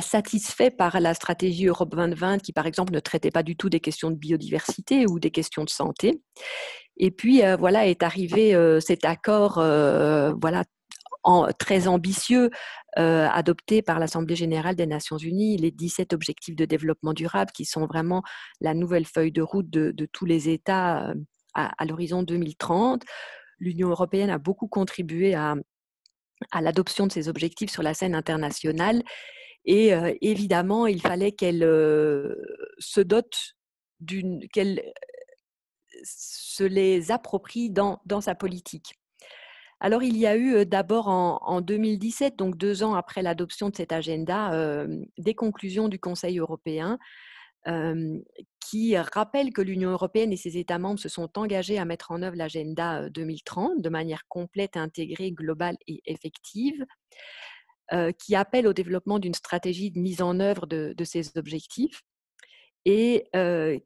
satisfaits par la stratégie Europe 2020 qui, par exemple, ne traitait pas du tout des questions de biodiversité ou des questions de santé. Et puis, est arrivé cet accord très ambitieux adopté par l'Assemblée générale des Nations unies, les 17 objectifs de développement durable qui sont vraiment la nouvelle feuille de route de tous les États à l'horizon 2030. L'Union européenne a beaucoup contribué à l'adoption de ces objectifs sur la scène internationale et évidemment, il fallait qu'elle se dote qu'elle se les approprie dans sa politique. Alors, il y a eu d'abord en 2017, donc 2 ans après l'adoption de cet agenda, des conclusions du Conseil européen qui rappellent que l'Union européenne et ses États membres se sont engagés à mettre en œuvre l'agenda 2030 de manière complète, intégrée, globale et effective, qui appellent au développement d'une stratégie de mise en œuvre de ces objectifs et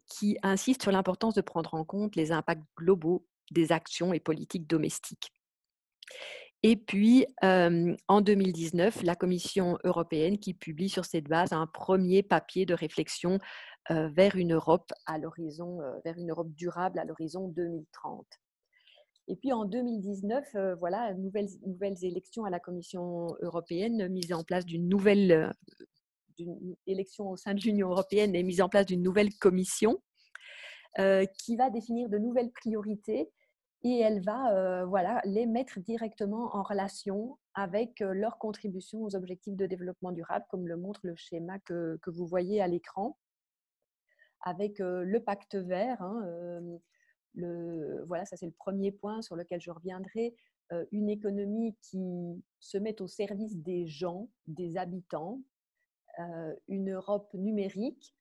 qui insiste sur l'importance de prendre en compte les impacts globaux des actions et politiques domestiques. Et puis, en 2019, la Commission européenne qui publie sur cette base un premier papier de réflexion vers une Europe vers une Europe durable à l'horizon 2030. Et puis en 2019, nouvelles élections à la Commission européenne, mise en place d'une élection au sein de l'Union européenne et mise en place d'une nouvelle commission qui va définir de nouvelles priorités et elle va les mettre directement en relation avec leur contribution aux objectifs de développement durable, comme le montre le schéma que vous voyez à l'écran, avec le pacte vert. Ça c'est le premier point sur lequel je reviendrai. Une économie qui se met au service des gens, des habitants, une Europe numérique,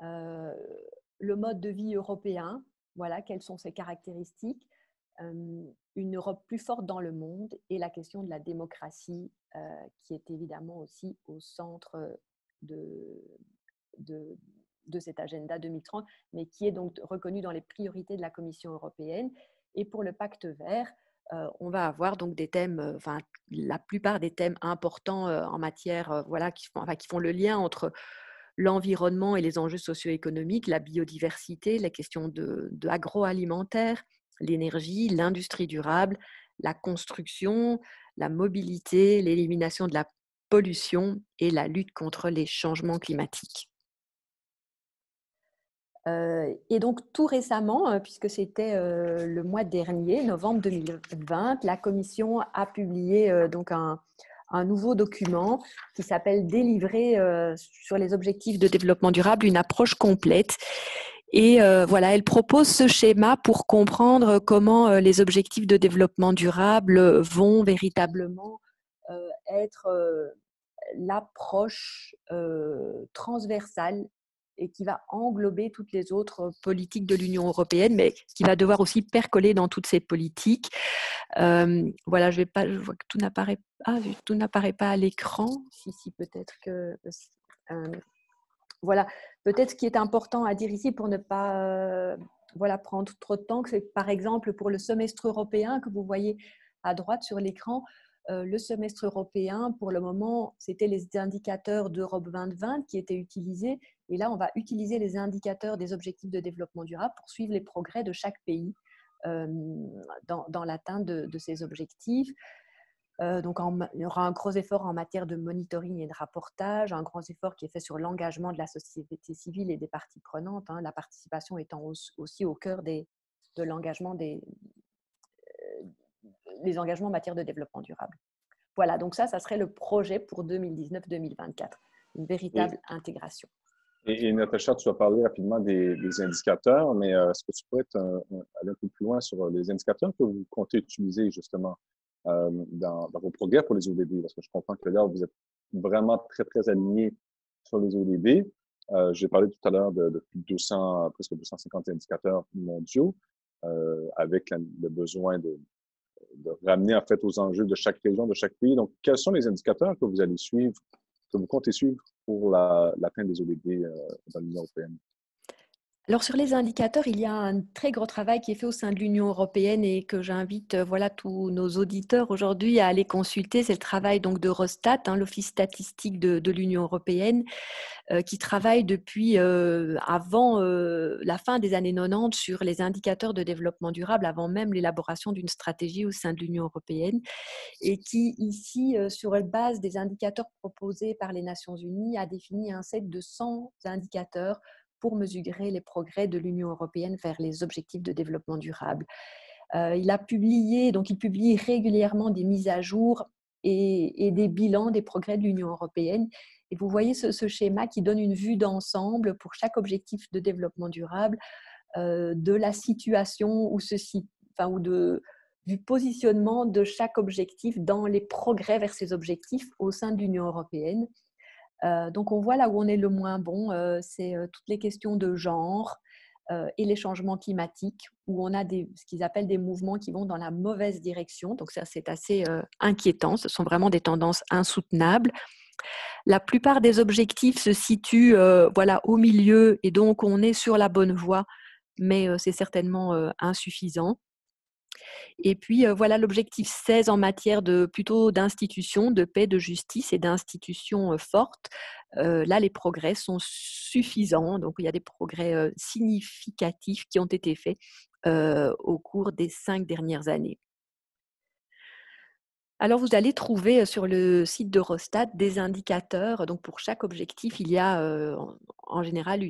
le mode de vie européen, quelles sont ses caractéristiques, une Europe plus forte dans le monde et la question de la démocratie qui est évidemment aussi au centre de, de, de cet agenda 2030, mais qui est donc reconnu dans les priorités de la Commission européenne. Et pour le pacte vert, on va avoir donc des thèmes, la plupart des thèmes importants en matière, qui font le lien entre l'environnement et les enjeux socio-économiques, la biodiversité, les questions de agroalimentaire, l'énergie, l'industrie durable, la construction, la mobilité, l'élimination de la pollution et la lutte contre les changements climatiques. Et donc tout récemment, puisque c'était le mois dernier, novembre 2020, la Commission a publié donc un nouveau document qui s'appelle Délivrer sur les objectifs de développement durable, une approche complète. Et elle propose ce schéma pour comprendre comment les objectifs de développement durable vont véritablement être l'approche transversale et qui va englober toutes les autres politiques de l'Union européenne, mais qui va devoir aussi percoler dans toutes ces politiques. Je vois que tout n'apparaît pas à l'écran. Si, peut-être que... peut-être ce qui est important à dire ici pour ne pas prendre trop de temps, que c'est par exemple pour le semestre européen que vous voyez à droite sur l'écran, le semestre européen, pour le moment, c'était les indicateurs d'Europe 2020 qui étaient utilisés. Et là, on va utiliser les indicateurs des objectifs de développement durable pour suivre les progrès de chaque pays dans l'atteinte de ces objectifs. Donc, il y aura un gros effort en matière de monitoring et de rapportage, un gros effort qui est fait sur l'engagement de la société civile et des parties prenantes, la participation étant aussi au cœur de l'engagement des engagements en matière de développement durable. Voilà, donc ça serait le projet pour 2019-2024, une Et, véritable intégration. et Natacha, tu as parlé rapidement des indicateurs, mais est-ce que tu pourrais aller un peu plus loin sur les indicateurs que vous comptez utiliser justement dans vos progrès pour les ODD? Parce que je comprends que là, vous êtes vraiment très, très alignés sur les ODD. J'ai parlé tout à l'heure de plus de 200, presque 250 indicateurs mondiaux avec le besoin de ramener en fait aux enjeux de chaque région, de chaque pays. Donc, quels sont les indicateurs que vous allez suivre, que vous comptez suivre pour l'atteinte des ODD dans l'Union européenne? Alors sur les indicateurs, il y a un très gros travail qui est fait au sein de l'Union européenne et que j'invite voilà, tous nos auditeurs aujourd'hui à aller consulter. C'est le travail donc d'Eurostat, l'Office statistique de l'Union européenne, qui travaille depuis avant la fin des années 90 sur les indicateurs de développement durable, avant même l'élaboration d'une stratégie au sein de l'Union européenne, et qui ici, sur la base des indicateurs proposés par les Nations Unies, a défini un set de 100 indicateurs pour mesurer les progrès de l'Union européenne vers les objectifs de développement durable. Il publie régulièrement des mises à jour et des bilans des progrès de l'Union européenne. Et vous voyez ce schéma qui donne une vue d'ensemble pour chaque objectif de développement durable, de la situation du positionnement de chaque objectif dans les progrès vers ces objectifs au sein de l'Union européenne. Donc on voit là où on est le moins bon, c'est toutes les questions de genre et les changements climatiques, où on a ce qu'ils appellent des mouvements qui vont dans la mauvaise direction. Donc ça, c'est assez inquiétant. Ce sont vraiment des tendances insoutenables. La plupart des objectifs se situent voilà, au milieu, et donc on est sur la bonne voie, mais c'est certainement insuffisant. Et puis voilà l'objectif 16 en matière plutôt d'institutions, de paix, de justice et d'institutions fortes. Là, les progrès sont suffisants. Donc, il y a des progrès significatifs qui ont été faits au cours des 5 dernières années. Alors, vous allez trouver sur le site d'Eurostat des indicateurs. Donc, pour chaque objectif, il y a en général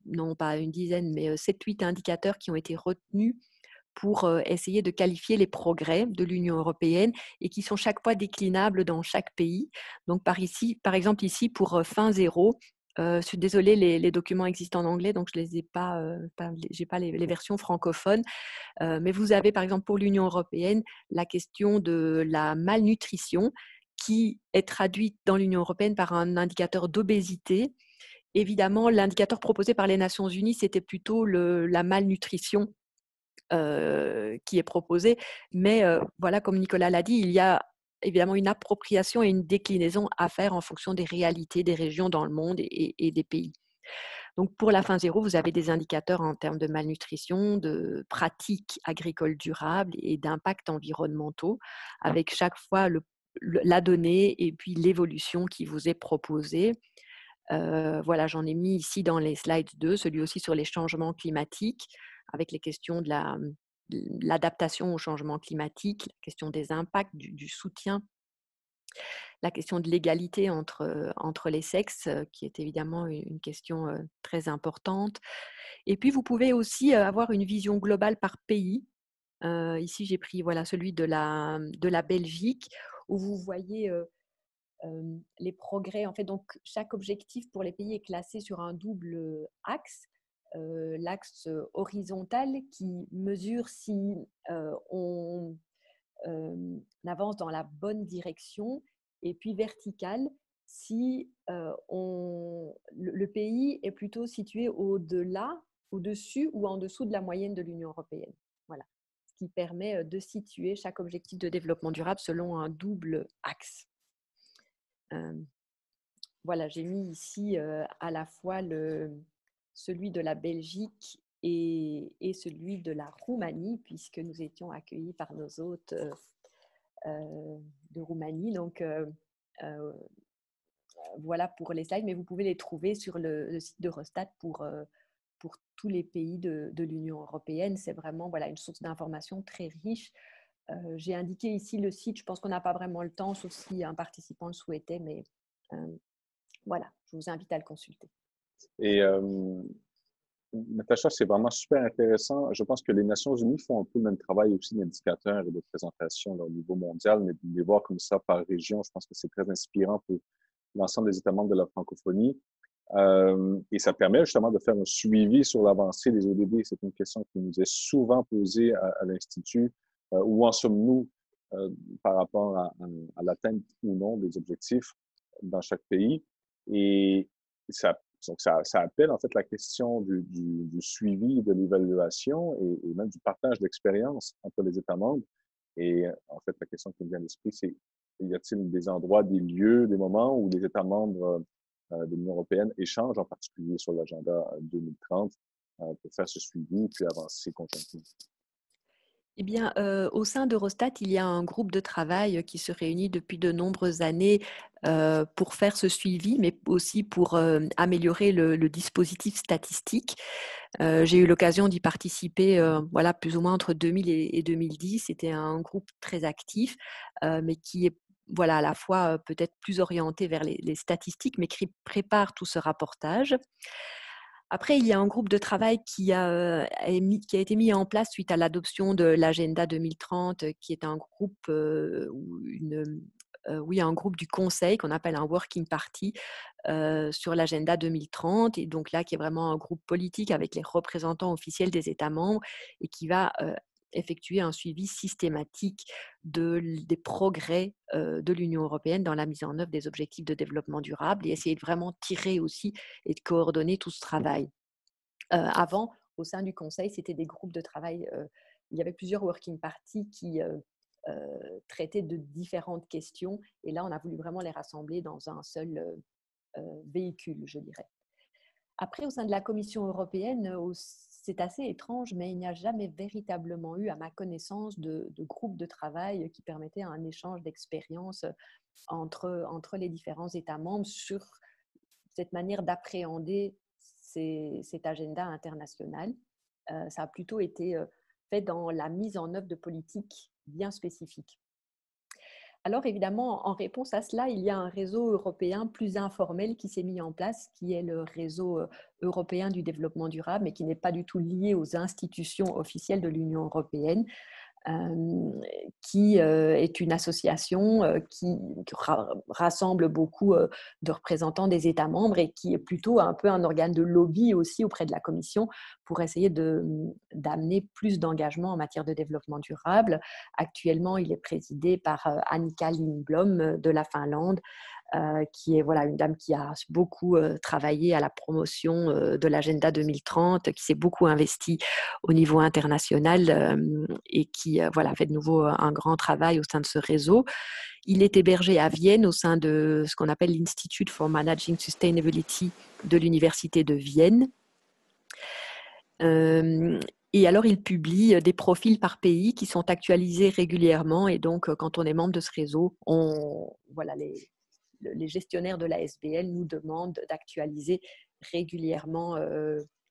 non pas une dizaine, mais 7-8 indicateurs qui ont été retenus pour essayer de qualifier les progrès de l'Union européenne et qui sont chaque fois déclinables dans chaque pays. Donc, par exemple, ici, pour fin zéro, je suis désolée, les documents existent en anglais, donc je les ai pas, j'ai pas les versions francophones. Mais vous avez, par exemple, pour l'Union européenne, la question de la malnutrition qui est traduite dans l'Union européenne par un indicateur d'obésité. Évidemment, l'indicateur proposé par les Nations unies, c'était plutôt la malnutrition qui est proposé. Mais voilà, comme Nicolas l'a dit, il y a évidemment une appropriation et une déclinaison à faire en fonction des réalités des régions dans le monde et des pays. Donc pour la fin zéro, vous avez des indicateurs en termes de malnutrition, de pratiques agricoles durables et d'impacts environnementaux, avec chaque fois la donnée et puis l'évolution qui vous est proposée. Voilà, j'en ai mis ici dans les slides 2, celui aussi sur les changements climatiques, avec les questions de l'adaptation au changement climatique, la question des impacts, du soutien, la question de l'égalité entre les sexes, qui est évidemment une question très importante. Et puis, vous pouvez aussi avoir une vision globale par pays. Ici, j'ai pris voilà, celui de la Belgique, où vous voyez les progrès. En fait, donc, chaque objectif pour les pays est classé sur un double axe. L'axe horizontal qui mesure si on avance dans la bonne direction, et puis vertical si le pays est plutôt situé au-delà, au-dessus ou en dessous de la moyenne de l'Union européenne. Voilà, ce qui permet de situer chaque objectif de développement durable selon un double axe. Voilà, j'ai mis ici à la fois celui de la Belgique et celui de la Roumanie, puisque nous étions accueillis par nos hôtes de Roumanie. Donc, voilà pour les slides, mais vous pouvez les trouver sur le site d'Eurostat pour tous les pays de l'Union européenne. C'est vraiment voilà, une source d'information très riche. J'ai indiqué ici le site, je pense qu'on n'a pas vraiment le temps, sauf si un participant le souhaitait, mais voilà, je vous invite à le consulter. Et Natacha, c'est vraiment super intéressant. Je pense que les Nations Unies font un peu le même travail aussi d'indicateurs et de présentation là, au niveau mondial, mais de les voir comme ça par région, je pense que c'est très inspirant pour l'ensemble des États membres de la francophonie. Et ça permet justement de faire un suivi sur l'avancée des ODD. C'est une question qui nous est souvent posée à l'Institut. Où en sommes-nous euh, par rapport à l'atteinte ou non des objectifs dans chaque pays? Et ça, donc ça appelle en fait la question du suivi, de l'évaluation et même du partage d'expérience entre les États membres. Et en fait, la question qui me vient à l'esprit, c'est y a-t-il des endroits, des lieux, des moments où les États membres de l'Union européenne échangent, en particulier sur l'agenda 2030, pour faire ce suivi puis avancer conjointement. Eh bien, au sein d'Eurostat, il y a un groupe de travail qui se réunit depuis de nombreuses années pour faire ce suivi, mais aussi pour améliorer le dispositif statistique. J'ai eu l'occasion d'y participer voilà, plus ou moins entre 2000 et 2010. C'était un groupe très actif, mais qui est voilà, à la fois peut-être plus orienté vers les statistiques, mais qui prépare tout ce rapportage. Après, il y a un groupe de travail qui a été mis en place suite à l'adoption de l'agenda 2030, qui est un groupe, oui, un groupe du Conseil qu'on appelle un working party sur l'agenda 2030. Et donc là, qui est vraiment un groupe politique avec les représentants officiels des États membres et qui va effectuer un suivi systématique des progrès de l'Union européenne dans la mise en œuvre des objectifs de développement durable et essayer de vraiment tirer aussi et de coordonner tout ce travail. Avant, au sein du conseil, c'était des groupes de travail. Il y avait plusieurs working parties qui traitaient de différentes questions. Et là, on a voulu vraiment les rassembler dans un seul véhicule, je dirais. Après, au sein de la Commission européenne, c'est assez étrange, mais il n'y a jamais véritablement eu, à ma connaissance, de groupe de travail qui permettait un échange d'expériences entre les différents États membres sur cette manière d'appréhender cet agenda international. Ça a plutôt été fait dans la mise en œuvre de politiques bien spécifiques. Alors évidemment, en réponse à cela, il y a un réseau européen plus informel qui s'est mis en place, qui est le réseau européen du développement durable, mais qui n'est pas du tout lié aux institutions officielles de l'Union européenne. Qui est une association qui rassemble beaucoup de représentants des États membres et qui est plutôt un peu un organe de lobby aussi auprès de la Commission pour essayer d'amener plus d'engagement en matière de développement durable. Actuellement, il est présidé par Annika Lindblom de la Finlande, qui est voilà, une dame qui a beaucoup travaillé à la promotion de l'agenda 2030, qui s'est beaucoup investie au niveau international et qui voilà, fait de nouveau un grand travail au sein de ce réseau. Il est hébergé à Vienne au sein de ce qu'on appelle l'Institute for Managing Sustainability de l'Université de Vienne. Et alors, il publie des profils par pays qui sont actualisés régulièrement. Et donc, quand on est membre de ce réseau, voilà, les gestionnaires de la SBL nous demandent d'actualiser régulièrement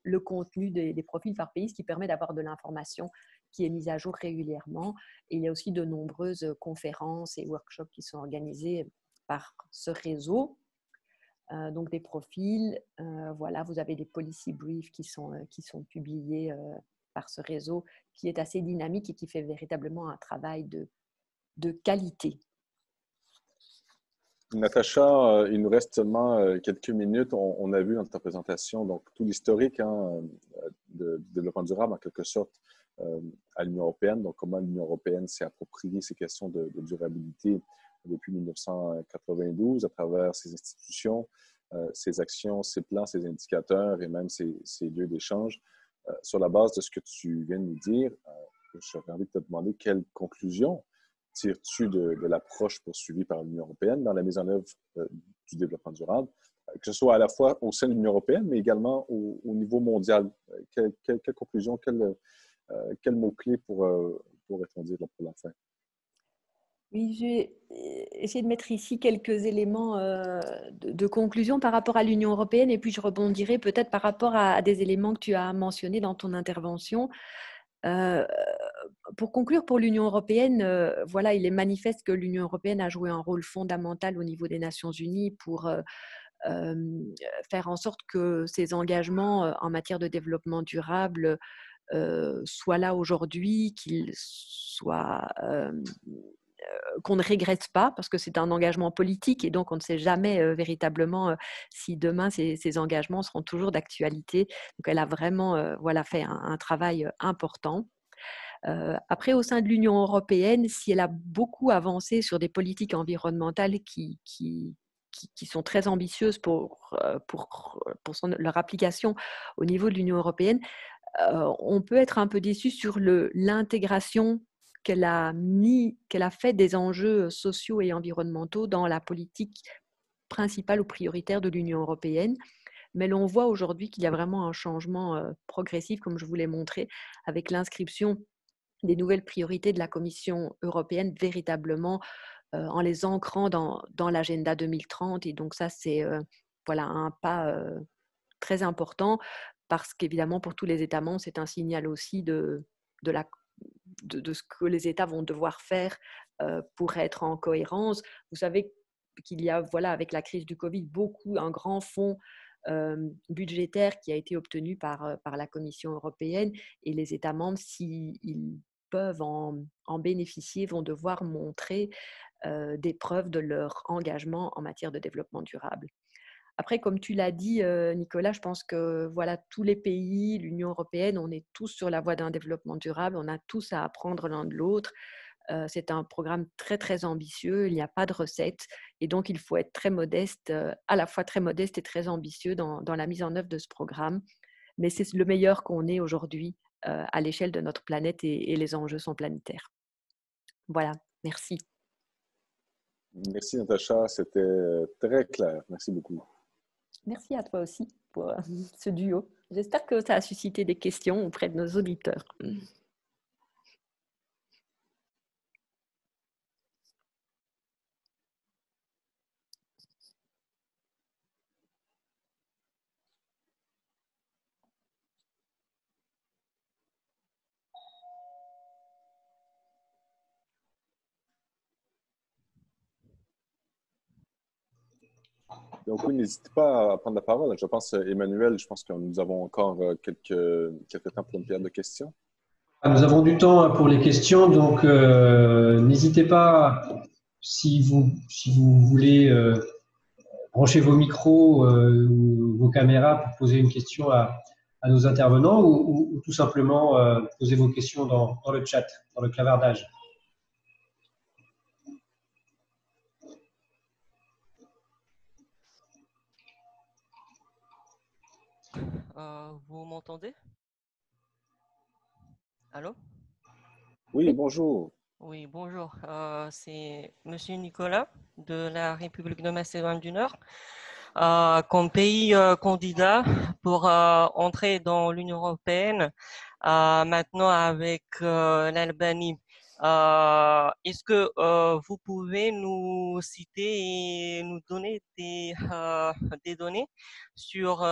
le contenu des profils par pays, ce qui permet d'avoir de l'information qui est mise à jour régulièrement. Et il y a aussi de nombreuses conférences et workshops qui sont organisés par ce réseau. Donc des profils, voilà, vous avez des policy briefs qui sont publiés par ce réseau qui est assez dynamique et qui fait véritablement un travail de qualité. Natacha, il nous reste seulement quelques minutes. On a vu dans ta présentation donc tout l'historique du développement durable en quelque sorte à l'Union européenne. Donc comment l'Union européenne s'est appropriée ces questions de durabilité depuis 1992 à travers ses institutions, ses actions, ses plans, ses indicateurs et même ses lieux d'échange. Sur la base de ce que tu viens de nous dire, j'aurais envie de te demander quelles conclusions tires-tu de l'approche poursuivie par l'Union européenne dans la mise en œuvre du développement durable, que ce soit à la fois au sein de l'Union européenne, mais également au niveau mondial? Quelles conclusions, quels mots-clés pourrait-on dire pour la fin? Oui, j'ai essayé de mettre ici quelques éléments de conclusion par rapport à l'Union européenne et puis je rebondirai peut-être par rapport à des éléments que tu as mentionnés dans ton intervention. Euh, pour conclure, pour l'Union européenne, voilà, il est manifeste que l'Union européenne a joué un rôle fondamental au niveau des Nations unies pour faire en sorte que ces engagements en matière de développement durable soient là aujourd'hui, qu'ils soient qu'on ne régresse pas, parce que c'est un engagement politique et donc on ne sait jamais véritablement si demain ces engagements seront toujours d'actualité. Donc elle a vraiment voilà, fait un travail important. Après, au sein de l'Union européenne, si elle a beaucoup avancé sur des politiques environnementales qui sont très ambitieuses pour leur application au niveau de l'Union européenne, on peut être un peu déçu sur l'intégration qu'elle a fait des enjeux sociaux et environnementaux dans la politique principale ou prioritaire de l'Union européenne. Mais l'on voit aujourd'hui qu'il y a vraiment un changement progressif, comme je vous l'ai montré, avec l'inscription des nouvelles priorités de la Commission européenne véritablement en les ancrant dans l'agenda 2030. Et donc ça, c'est voilà, un pas très important parce qu'évidemment, pour tous les États membres, c'est un signal aussi de ce que les États vont devoir faire pour être en cohérence. Vous savez qu'il y a, voilà, avec la crise du Covid, un grand fonds budgétaire qui a été obtenu par la Commission européenne et les États membres, s'ils peuvent en bénéficier, vont devoir montrer des preuves de leur engagement en matière de développement durable. Après, comme tu l'as dit, Nicolas, je pense que voilà, tous les pays, l'Union européenne, on est tous sur la voie d'un développement durable, on a tous à apprendre l'un de l'autre. C'est un programme très, très ambitieux, il n'y a pas de recette, et donc il faut être très modeste, à la fois très modeste et très ambitieux dans la mise en œuvre de ce programme. Mais c'est le meilleur qu'on ait aujourd'hui à l'échelle de notre planète et les enjeux sont planétaires. Voilà, merci. Merci Natacha, c'était très clair. Merci beaucoup. Merci à toi aussi pour ce duo. J'espère que ça a suscité des questions auprès de nos auditeurs. Donc oui, n'hésitez pas à prendre la parole. Je pense, Emmanuel, je pense que nous avons encore quelques temps pour une période de questions. Nous avons du temps pour les questions, donc n'hésitez pas, si vous voulez brancher vos micros ou vos caméras pour poser une question à nos intervenants ou tout simplement poser vos questions dans le chat, dans le clavardage. Vous m'entendez? Allô? Oui, bonjour. Oui, bonjour. C'est Monsieur Nicolas de la République de Macédoine du Nord. Comme pays candidat pour entrer dans l'Union européenne, maintenant avec l'Albanie, est-ce que vous pouvez nous citer et nous donner des données sur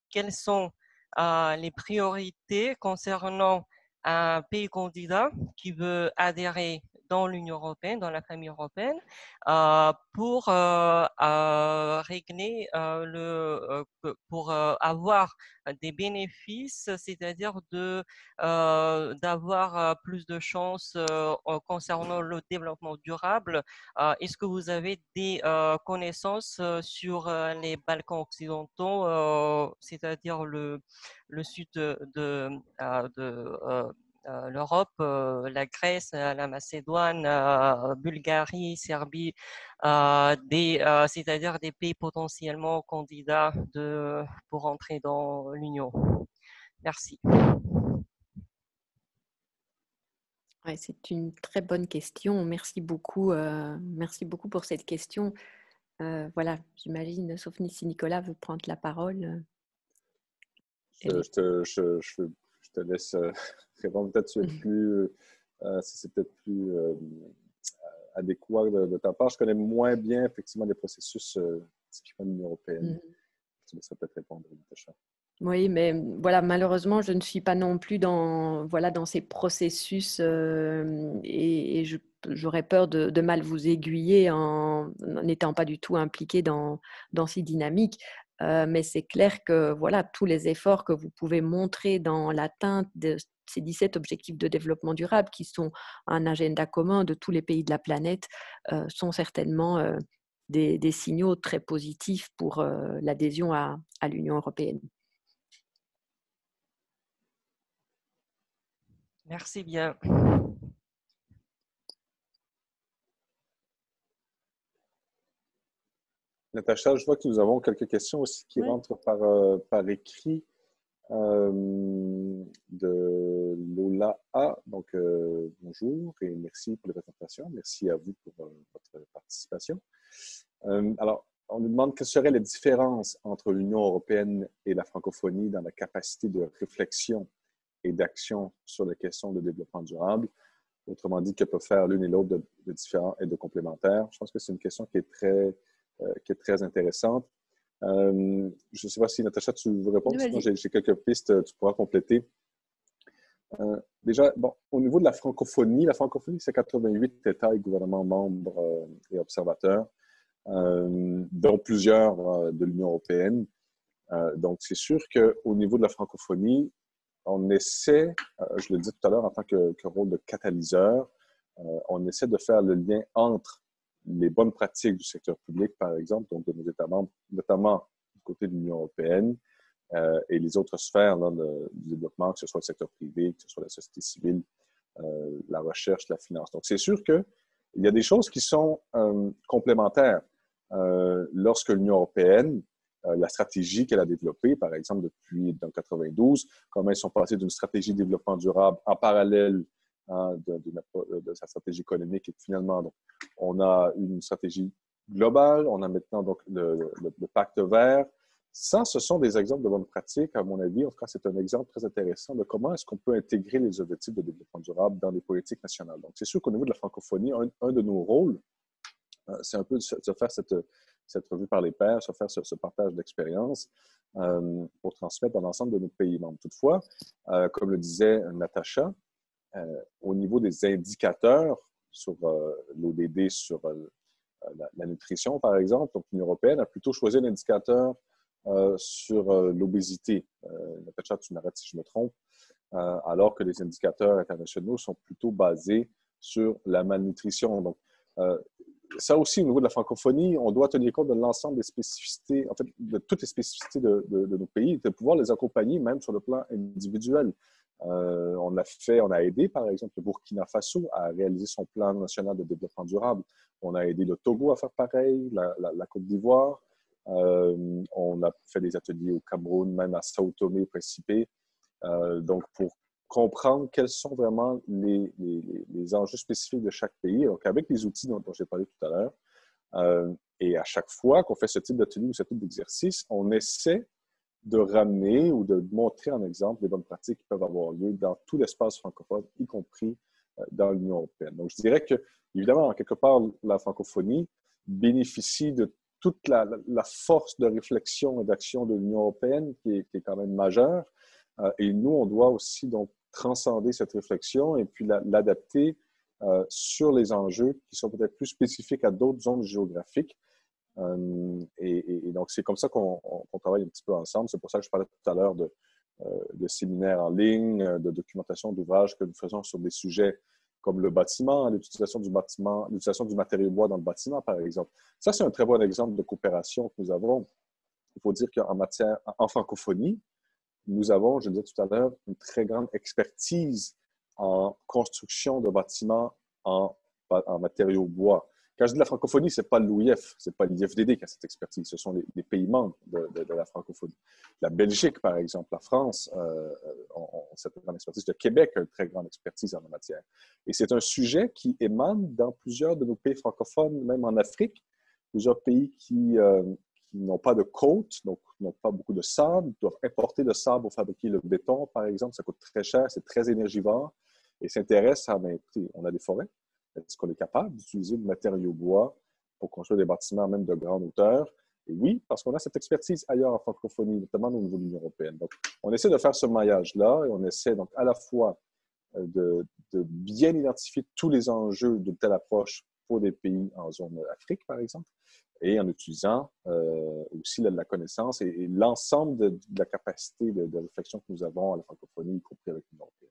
quelles sont les priorités concernant un pays candidat qui veut adhérer dans l'Union européenne, dans la famille européenne, pour régler pour avoir des bénéfices, c'est-à-dire d'avoir plus de chances concernant le développement durable. Est-ce que vous avez des connaissances sur les Balkans occidentaux, c'est-à-dire le sud de l'Europe, la Grèce, la Macédoine, Bulgarie, Serbie, c'est-à-dire des pays potentiellement candidats pour entrer dans l'Union. Merci. Ouais, c'est une très bonne question. Merci beaucoup pour cette question. Voilà, j'imagine, sauf si Nicolas veut prendre la parole. Je te laisse répondre. Peut-être c'est peut-être plus adéquat de ta part. Je connais moins bien effectivement les processus typiquement de l'Union européenne. Tu me laisserais peut-être répondre, Natacha. Oui, mais voilà, malheureusement, je ne suis pas non plus dans, voilà, dans ces processus et j'aurais peur de mal vous aiguiller en n'étant pas du tout impliquée dans ces dynamiques. Mais c'est clair que voilà, tous les efforts que vous pouvez montrer dans l'atteinte de ces 17 objectifs de développement durable, qui sont un agenda commun de tous les pays de la planète, sont certainement des signaux très positifs pour l'adhésion à l'Union européenne. Merci bien. Natacha, je vois que nous avons quelques questions aussi qui Ouais. rentrent par écrit de Lola A. Donc, bonjour et merci pour la présentation. Merci à vous pour votre participation. Alors, on nous demande quelles seraient les différences entre l'Union européenne et la francophonie dans la capacité de réflexion et d'action sur les questions de développement durable. Autrement dit, que peuvent faire l'une et l'autre de différents et de complémentaires. Je pense que c'est une question qui est très intéressante. Je ne sais pas si, Natacha, tu veux répondre. Sinon, Vas-y. j'ai quelques pistes, tu pourras compléter. Déjà, bon, au niveau de la francophonie, c'est 88 États et gouvernements membres et observateurs, dont plusieurs de l'Union européenne. Donc, c'est sûr qu'au niveau de la francophonie, on essaie, je le disais tout à l'heure en tant que rôle de catalyseur, on essaie de faire le lien entre les bonnes pratiques du secteur public, par exemple, donc de nos États membres, notamment du côté de l'Union européenne, et les autres sphères là, du développement, que ce soit le secteur privé, que ce soit la société civile, la recherche, la finance. Donc, c'est sûr qu'il y a des choses qui sont complémentaires. Lorsque l'Union européenne, la stratégie qu'elle a développée, par exemple, depuis 1992, comment ils sont passés d'une stratégie de développement durable en parallèle de sa stratégie économique et finalement, donc, on a une stratégie globale, on a maintenant donc le pacte vert. Ça, ce sont des exemples de bonnes pratiques, à mon avis. En tout cas, c'est un exemple très intéressant de comment est-ce qu'on peut intégrer les objectifs de développement durable dans les politiques nationales. Donc, c'est sûr qu'au niveau de la francophonie, un de nos rôles, c'est un peu de se faire cette revue par les pairs, se faire ce partage d'expérience pour transmettre dans l'ensemble de nos pays membres. Toutefois, comme le disait Natacha, au niveau des indicateurs sur l'ODD, sur la nutrition, par exemple, donc l'Union européenne a plutôt choisi un indicateur sur l'obésité. Natacha, tu m'arrêtes si je me trompe, alors que les indicateurs internationaux sont plutôt basés sur la malnutrition. Donc, ça aussi, au niveau de la francophonie, on doit tenir compte de l'ensemble des spécificités, en fait, de toutes les spécificités de nos pays, de pouvoir les accompagner même sur le plan individuel. On a aidé, par exemple, le Burkina Faso à réaliser son plan national de développement durable. On a aidé le Togo à faire pareil, la Côte d'Ivoire. On a fait des ateliers au Cameroun, même à Sao Tomé et Principe. Donc, pour comprendre quels sont vraiment les enjeux spécifiques de chaque pays, donc avec les outils dont j'ai parlé tout à l'heure. Et à chaque fois qu'on fait ce type d'atelier ou ce type d'exercice, on essaie de ramener ou de montrer en exemple les bonnes pratiques qui peuvent avoir lieu dans tout l'espace francophone, y compris dans l'Union européenne. Donc, je dirais que, évidemment, en quelque part, la francophonie bénéficie de toute la force de réflexion et d'action de l'Union européenne qui est quand même majeure. Et nous, on doit aussi donc transcender cette réflexion et puis l'adapter sur les enjeux qui sont peut-être plus spécifiques à d'autres zones géographiques. Et donc, c'est comme ça qu'on travaille un petit peu ensemble. C'est pour ça que je parlais tout à l'heure de séminaires en ligne, de documentation d'ouvrages que nous faisons sur des sujets comme le bâtiment, l'utilisation du matériau bois dans le bâtiment, par exemple. Ça, c'est un très bon exemple de coopération que nous avons. Il faut dire en francophonie, nous avons, je le disais tout à l'heure, une très grande expertise en construction de bâtiments en matériaux bois. Quand je dis la francophonie, ce n'est pas l'OIF, ce n'est pas l'IFDD qui a cette expertise, ce sont les pays membres de la francophonie. La Belgique, par exemple, la France, ont cette grande expertise. Le Québec a une très grande expertise en la matière. Et c'est un sujet qui émane dans plusieurs de nos pays francophones, même en Afrique, plusieurs pays qui n'ont pas de côte, donc n'ont pas beaucoup de sable, doivent importer le sable pour fabriquer le béton, par exemple. Ça coûte très cher, c'est très énergivore et s'intéressent à, ben, écoutez, on a des forêts. Est-ce qu'on est capable d'utiliser du matériau bois pour construire des bâtiments même de grande hauteur? Et oui, parce qu'on a cette expertise ailleurs en francophonie, notamment au niveau de l'Union européenne. Donc, on essaie de faire ce maillage-là et on essaie donc à la fois de bien identifier tous les enjeux d'une telle approche pour des pays en zone Afrique, par exemple, et en utilisant aussi la connaissance et l'ensemble de la capacité de réflexion que nous avons à la francophonie, y compris avec l'Union européenne.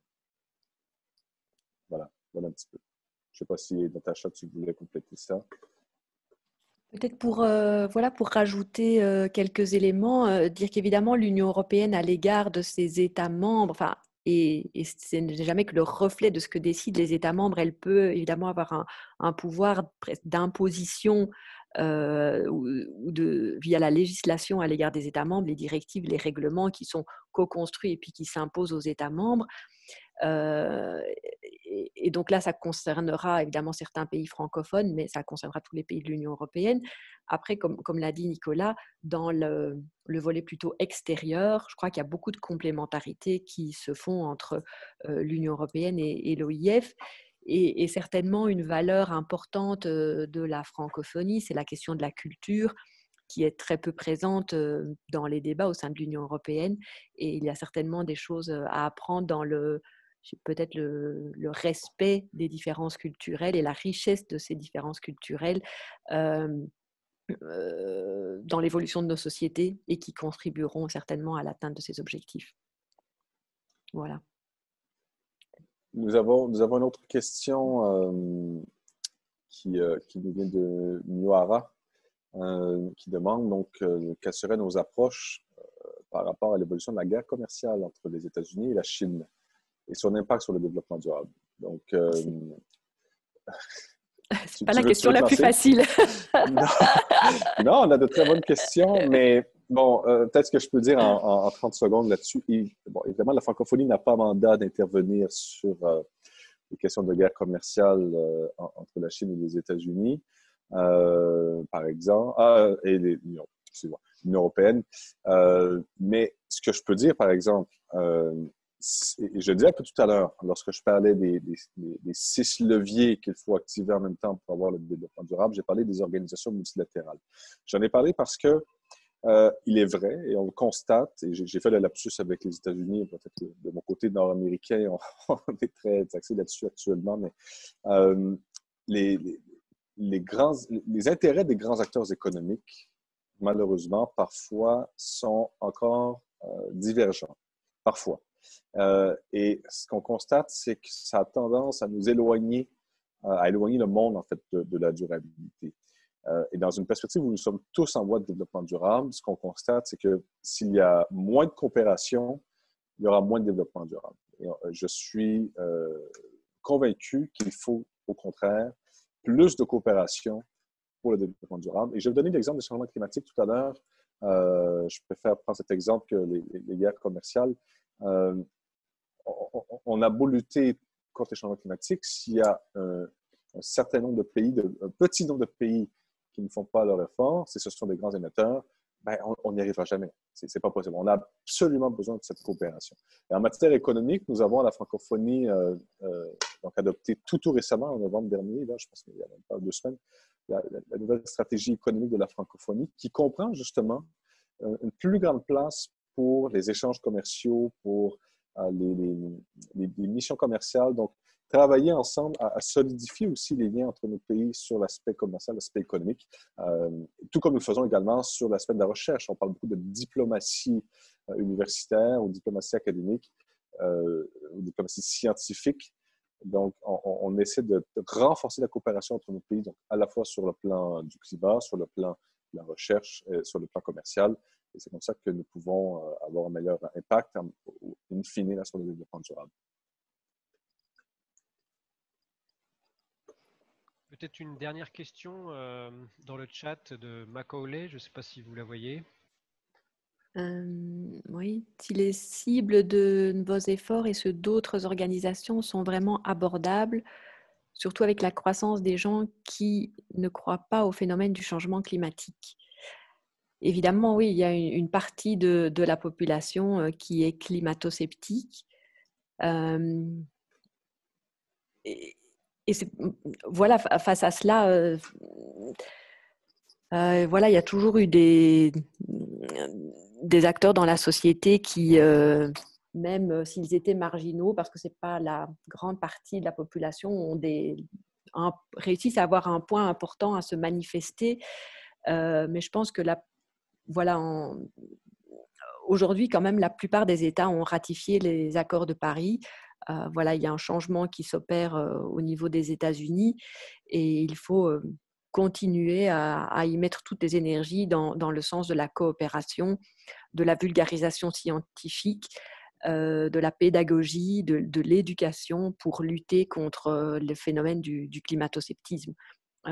Voilà un petit peu. Je ne sais pas si, Natacha, tu voulais compléter ça. Peut-être pour rajouter quelques éléments, dire qu'évidemment l'Union européenne à l'égard de ses États membres, enfin, et ce n'est jamais que le reflet de ce que décident les États membres, elle peut évidemment avoir un pouvoir d'imposition via la législation à l'égard des États membres, les directives, les règlements qui sont co-construits et puis qui s'imposent aux États membres. Et donc là, ça concernera évidemment certains pays francophones, mais ça concernera tous les pays de l'Union européenne. Après, comme l'a dit Nicolas, dans le volet plutôt extérieur, je crois qu'il y a beaucoup de complémentarités qui se font entre l'Union européenne et l'OIF. Et certainement une valeur importante de la francophonie, c'est la question de la culture, qui est très peu présente dans les débats au sein de l'Union européenne. Et il y a certainement des choses à apprendre dans peut-être le respect des différences culturelles et la richesse de ces différences culturelles dans l'évolution de nos sociétés et qui contribueront certainement à l'atteinte de ces objectifs. Voilà. Nous avons une autre question qui nous vient de Nuara, qui demande donc quelles seraient nos approches par rapport à l'évolution de la guerre commerciale entre les États-Unis et la Chine et son impact sur le développement durable. Donc, c'est pas la question la plus facile. Non, on a de très bonnes questions, mais bon, peut-être ce que je peux dire en 30 secondes là-dessus. Bon, évidemment, la francophonie n'a pas mandat d'intervenir sur les questions de guerre commerciale entre la Chine et les États-Unis, par exemple, et l'Union européenne. Mais ce que je peux dire, par exemple, je disais un peu tout à l'heure, lorsque je parlais des 6 leviers qu'il faut activer en même temps pour avoir le développement durable, j'ai parlé des organisations multilatérales. J'en ai parlé parce que il est vrai, et on le constate, et j'ai fait le lapsus avec les États-Unis, peut-être de mon côté nord-américain, on est très taxé là-dessus actuellement, mais les intérêts des grands acteurs économiques, malheureusement, parfois sont encore divergents. Parfois. Et ce qu'on constate, c'est que ça a tendance à nous éloigner, à éloigner le monde, en fait, de la durabilité. Et dans une perspective où nous sommes tous en voie de développement durable, ce qu'on constate, c'est que s'il y a moins de coopération, il y aura moins de développement durable. Et je suis convaincu qu'il faut, au contraire, plus de coopération pour le développement durable. Et je vais vous donner l'exemple des changements climatiques tout à l'heure. Je préfère prendre cet exemple que les guerres commerciales. On a beau lutter contre les changements climatiques, s'il y a un certain nombre de pays, un petit nombre de pays qui ne font pas leur effort, ce sont des grands émetteurs, ben, on n'y arrivera jamais. C'est pas possible. On a absolument besoin de cette coopération. Et en matière économique, nous avons à la francophonie donc adopté tout récemment, en novembre dernier, là, je pense qu'il y a même pas 2 semaines, la nouvelle stratégie économique de la francophonie qui comprend justement une plus grande place pour les échanges commerciaux, pour les missions commerciales. Donc, travailler ensemble à solidifier aussi les liens entre nos pays sur l'aspect commercial, l'aspect économique, tout comme nous le faisons également sur l'aspect de la recherche. On parle beaucoup de diplomatie universitaire ou diplomatie académique, ou diplomatie scientifique. Donc, on essaie de renforcer la coopération entre nos pays, donc à la fois sur le plan du climat, sur le plan de la recherche, sur le plan commercial. Et c'est comme ça que nous pouvons avoir un meilleur impact, in fine, là, sur le développement durable. Peut-être une dernière question dans le chat de Macaulay, je ne sais pas si vous la voyez. Oui, si les cibles de vos efforts et ceux d'autres organisations sont vraiment abordables, surtout avec la croissance des gens qui ne croient pas au phénomène du changement climatique. Évidemment, oui, il y a une partie de la population qui est climato-sceptique. Et voilà, face à cela, Voilà, il y a toujours eu des acteurs dans la société qui, même s'ils étaient marginaux, parce que ce n'est pas la grande partie de la population, réussissent à avoir un point important à se manifester. Mais je pense que voilà, aujourd'hui, quand même, la plupart des États ont ratifié les accords de Paris. Voilà, il y a un changement qui s'opère au niveau des États-Unis et il faut continuer à y mettre toutes les énergies dans le sens de la coopération, de la vulgarisation scientifique, de la pédagogie, de l'éducation pour lutter contre le phénomène du climato-sceptisme.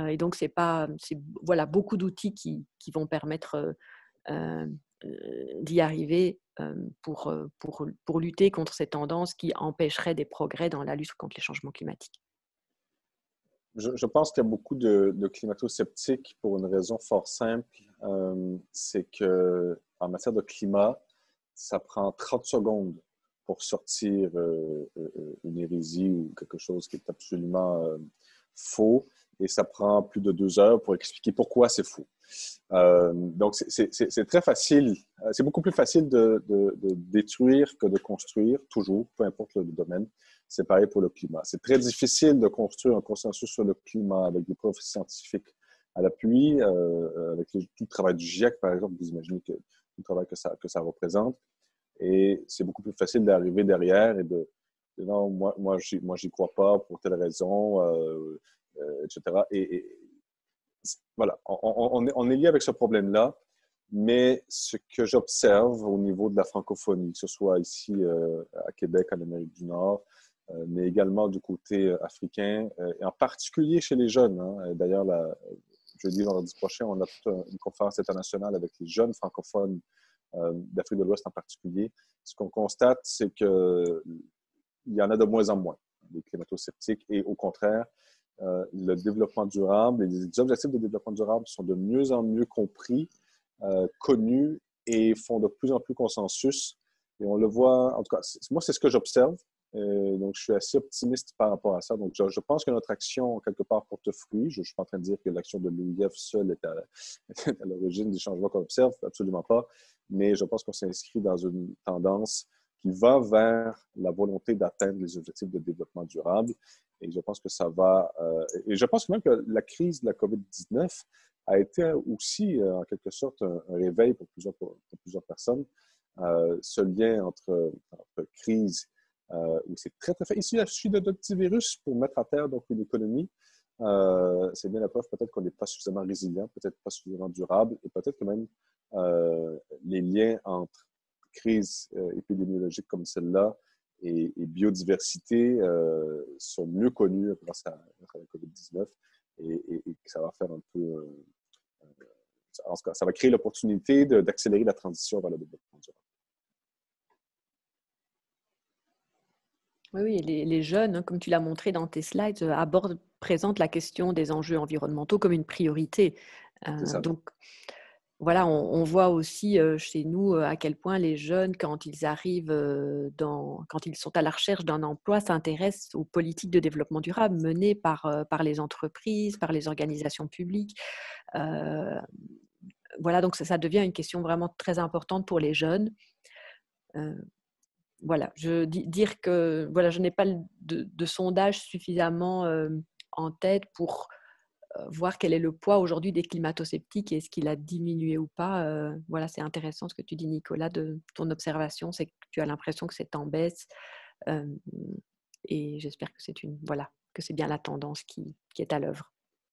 Et donc, c'est voilà, beaucoup d'outils qui vont permettre d'y arriver pour lutter contre ces tendances qui empêcheraient des progrès dans la lutte contre les changements climatiques. Je pense qu'il y a beaucoup de climato-sceptiques pour une raison fort simple, c'est que en matière de climat, ça prend 30 secondes pour sortir une hérésie ou quelque chose qui est absolument faux, et ça prend plus de 2 heures pour expliquer pourquoi c'est faux. Donc, c'est très facile. C'est beaucoup plus facile de détruire que de construire, toujours, peu importe le domaine. C'est pareil pour le climat. C'est très difficile de construire un consensus sur le climat avec des preuves scientifiques à l'appui, avec tout le travail du GIEC, par exemple. Vous imaginez tout le travail que ça représente. Et c'est beaucoup plus facile d'arriver derrière et de non, moi j'y crois pas pour telle raison, etc. Et voilà, on est lié avec ce problème-là, mais ce que j'observe au niveau de la francophonie, que ce soit ici à Québec, en Amérique du Nord, mais également du côté africain, et en particulier chez les jeunes. Hein. D'ailleurs, jeudi, vendredi prochain, on a toute une conférence internationale avec les jeunes francophones d'Afrique de l'Ouest en particulier. Ce qu'on constate, c'est qu'il y en a de moins en moins, des climato-sceptiques, et au contraire, le développement durable et les objectifs de développement durable sont de mieux en mieux compris, connus et font de plus en plus consensus. Et on le voit, en tout cas, moi, c'est ce que j'observe. Donc, je suis assez optimiste par rapport à ça. Donc, je pense que notre action, quelque part, porte fruit. Je ne suis pas en train de dire que l'action de l'OIF seule est à l'origine des changements qu'on observe, absolument pas. Mais je pense qu'on s'inscrit dans une tendance qui va vers la volonté d'atteindre les objectifs de développement durable. Et je pense que ça va... et je pense même que la crise de la COVID-19 a été aussi, en quelque sorte, un réveil pour plusieurs personnes. Ce lien entre crise, où c'est très, très facile. Ici, il suffit de petits virus pour mettre à terre donc, une économie. C'est bien la preuve peut-être qu'on n'est pas suffisamment résilient, peut-être pas suffisamment durable, et peut-être que même les liens entre crises épidémiologiques comme celle-là et biodiversité sont mieux connus grâce à la COVID-19, et ça va faire un peu... en tout cas, ça va créer l'opportunité d'accélérer la transition vers le développement durable. Oui, les jeunes, hein, comme tu l'as montré dans tes slides, présentent la question des enjeux environnementaux comme une priorité. Donc, voilà, on voit aussi chez nous à quel point les jeunes, quand ils arrivent, quand ils sont à la recherche d'un emploi, s'intéressent aux politiques de développement durable menées par les entreprises, par les organisations publiques. Voilà, donc ça devient une question vraiment très importante pour les jeunes. Voilà, dire que voilà, je n'ai pas de sondage suffisamment en tête pour voir quel est le poids aujourd'hui des climato-sceptiques et est-ce qu'il a diminué ou pas. Voilà, c'est intéressant ce que tu dis, Nicolas, de ton observation, c'est que tu as l'impression que c'est en baisse et j'espère que c'est bien la tendance qui est à l'œuvre.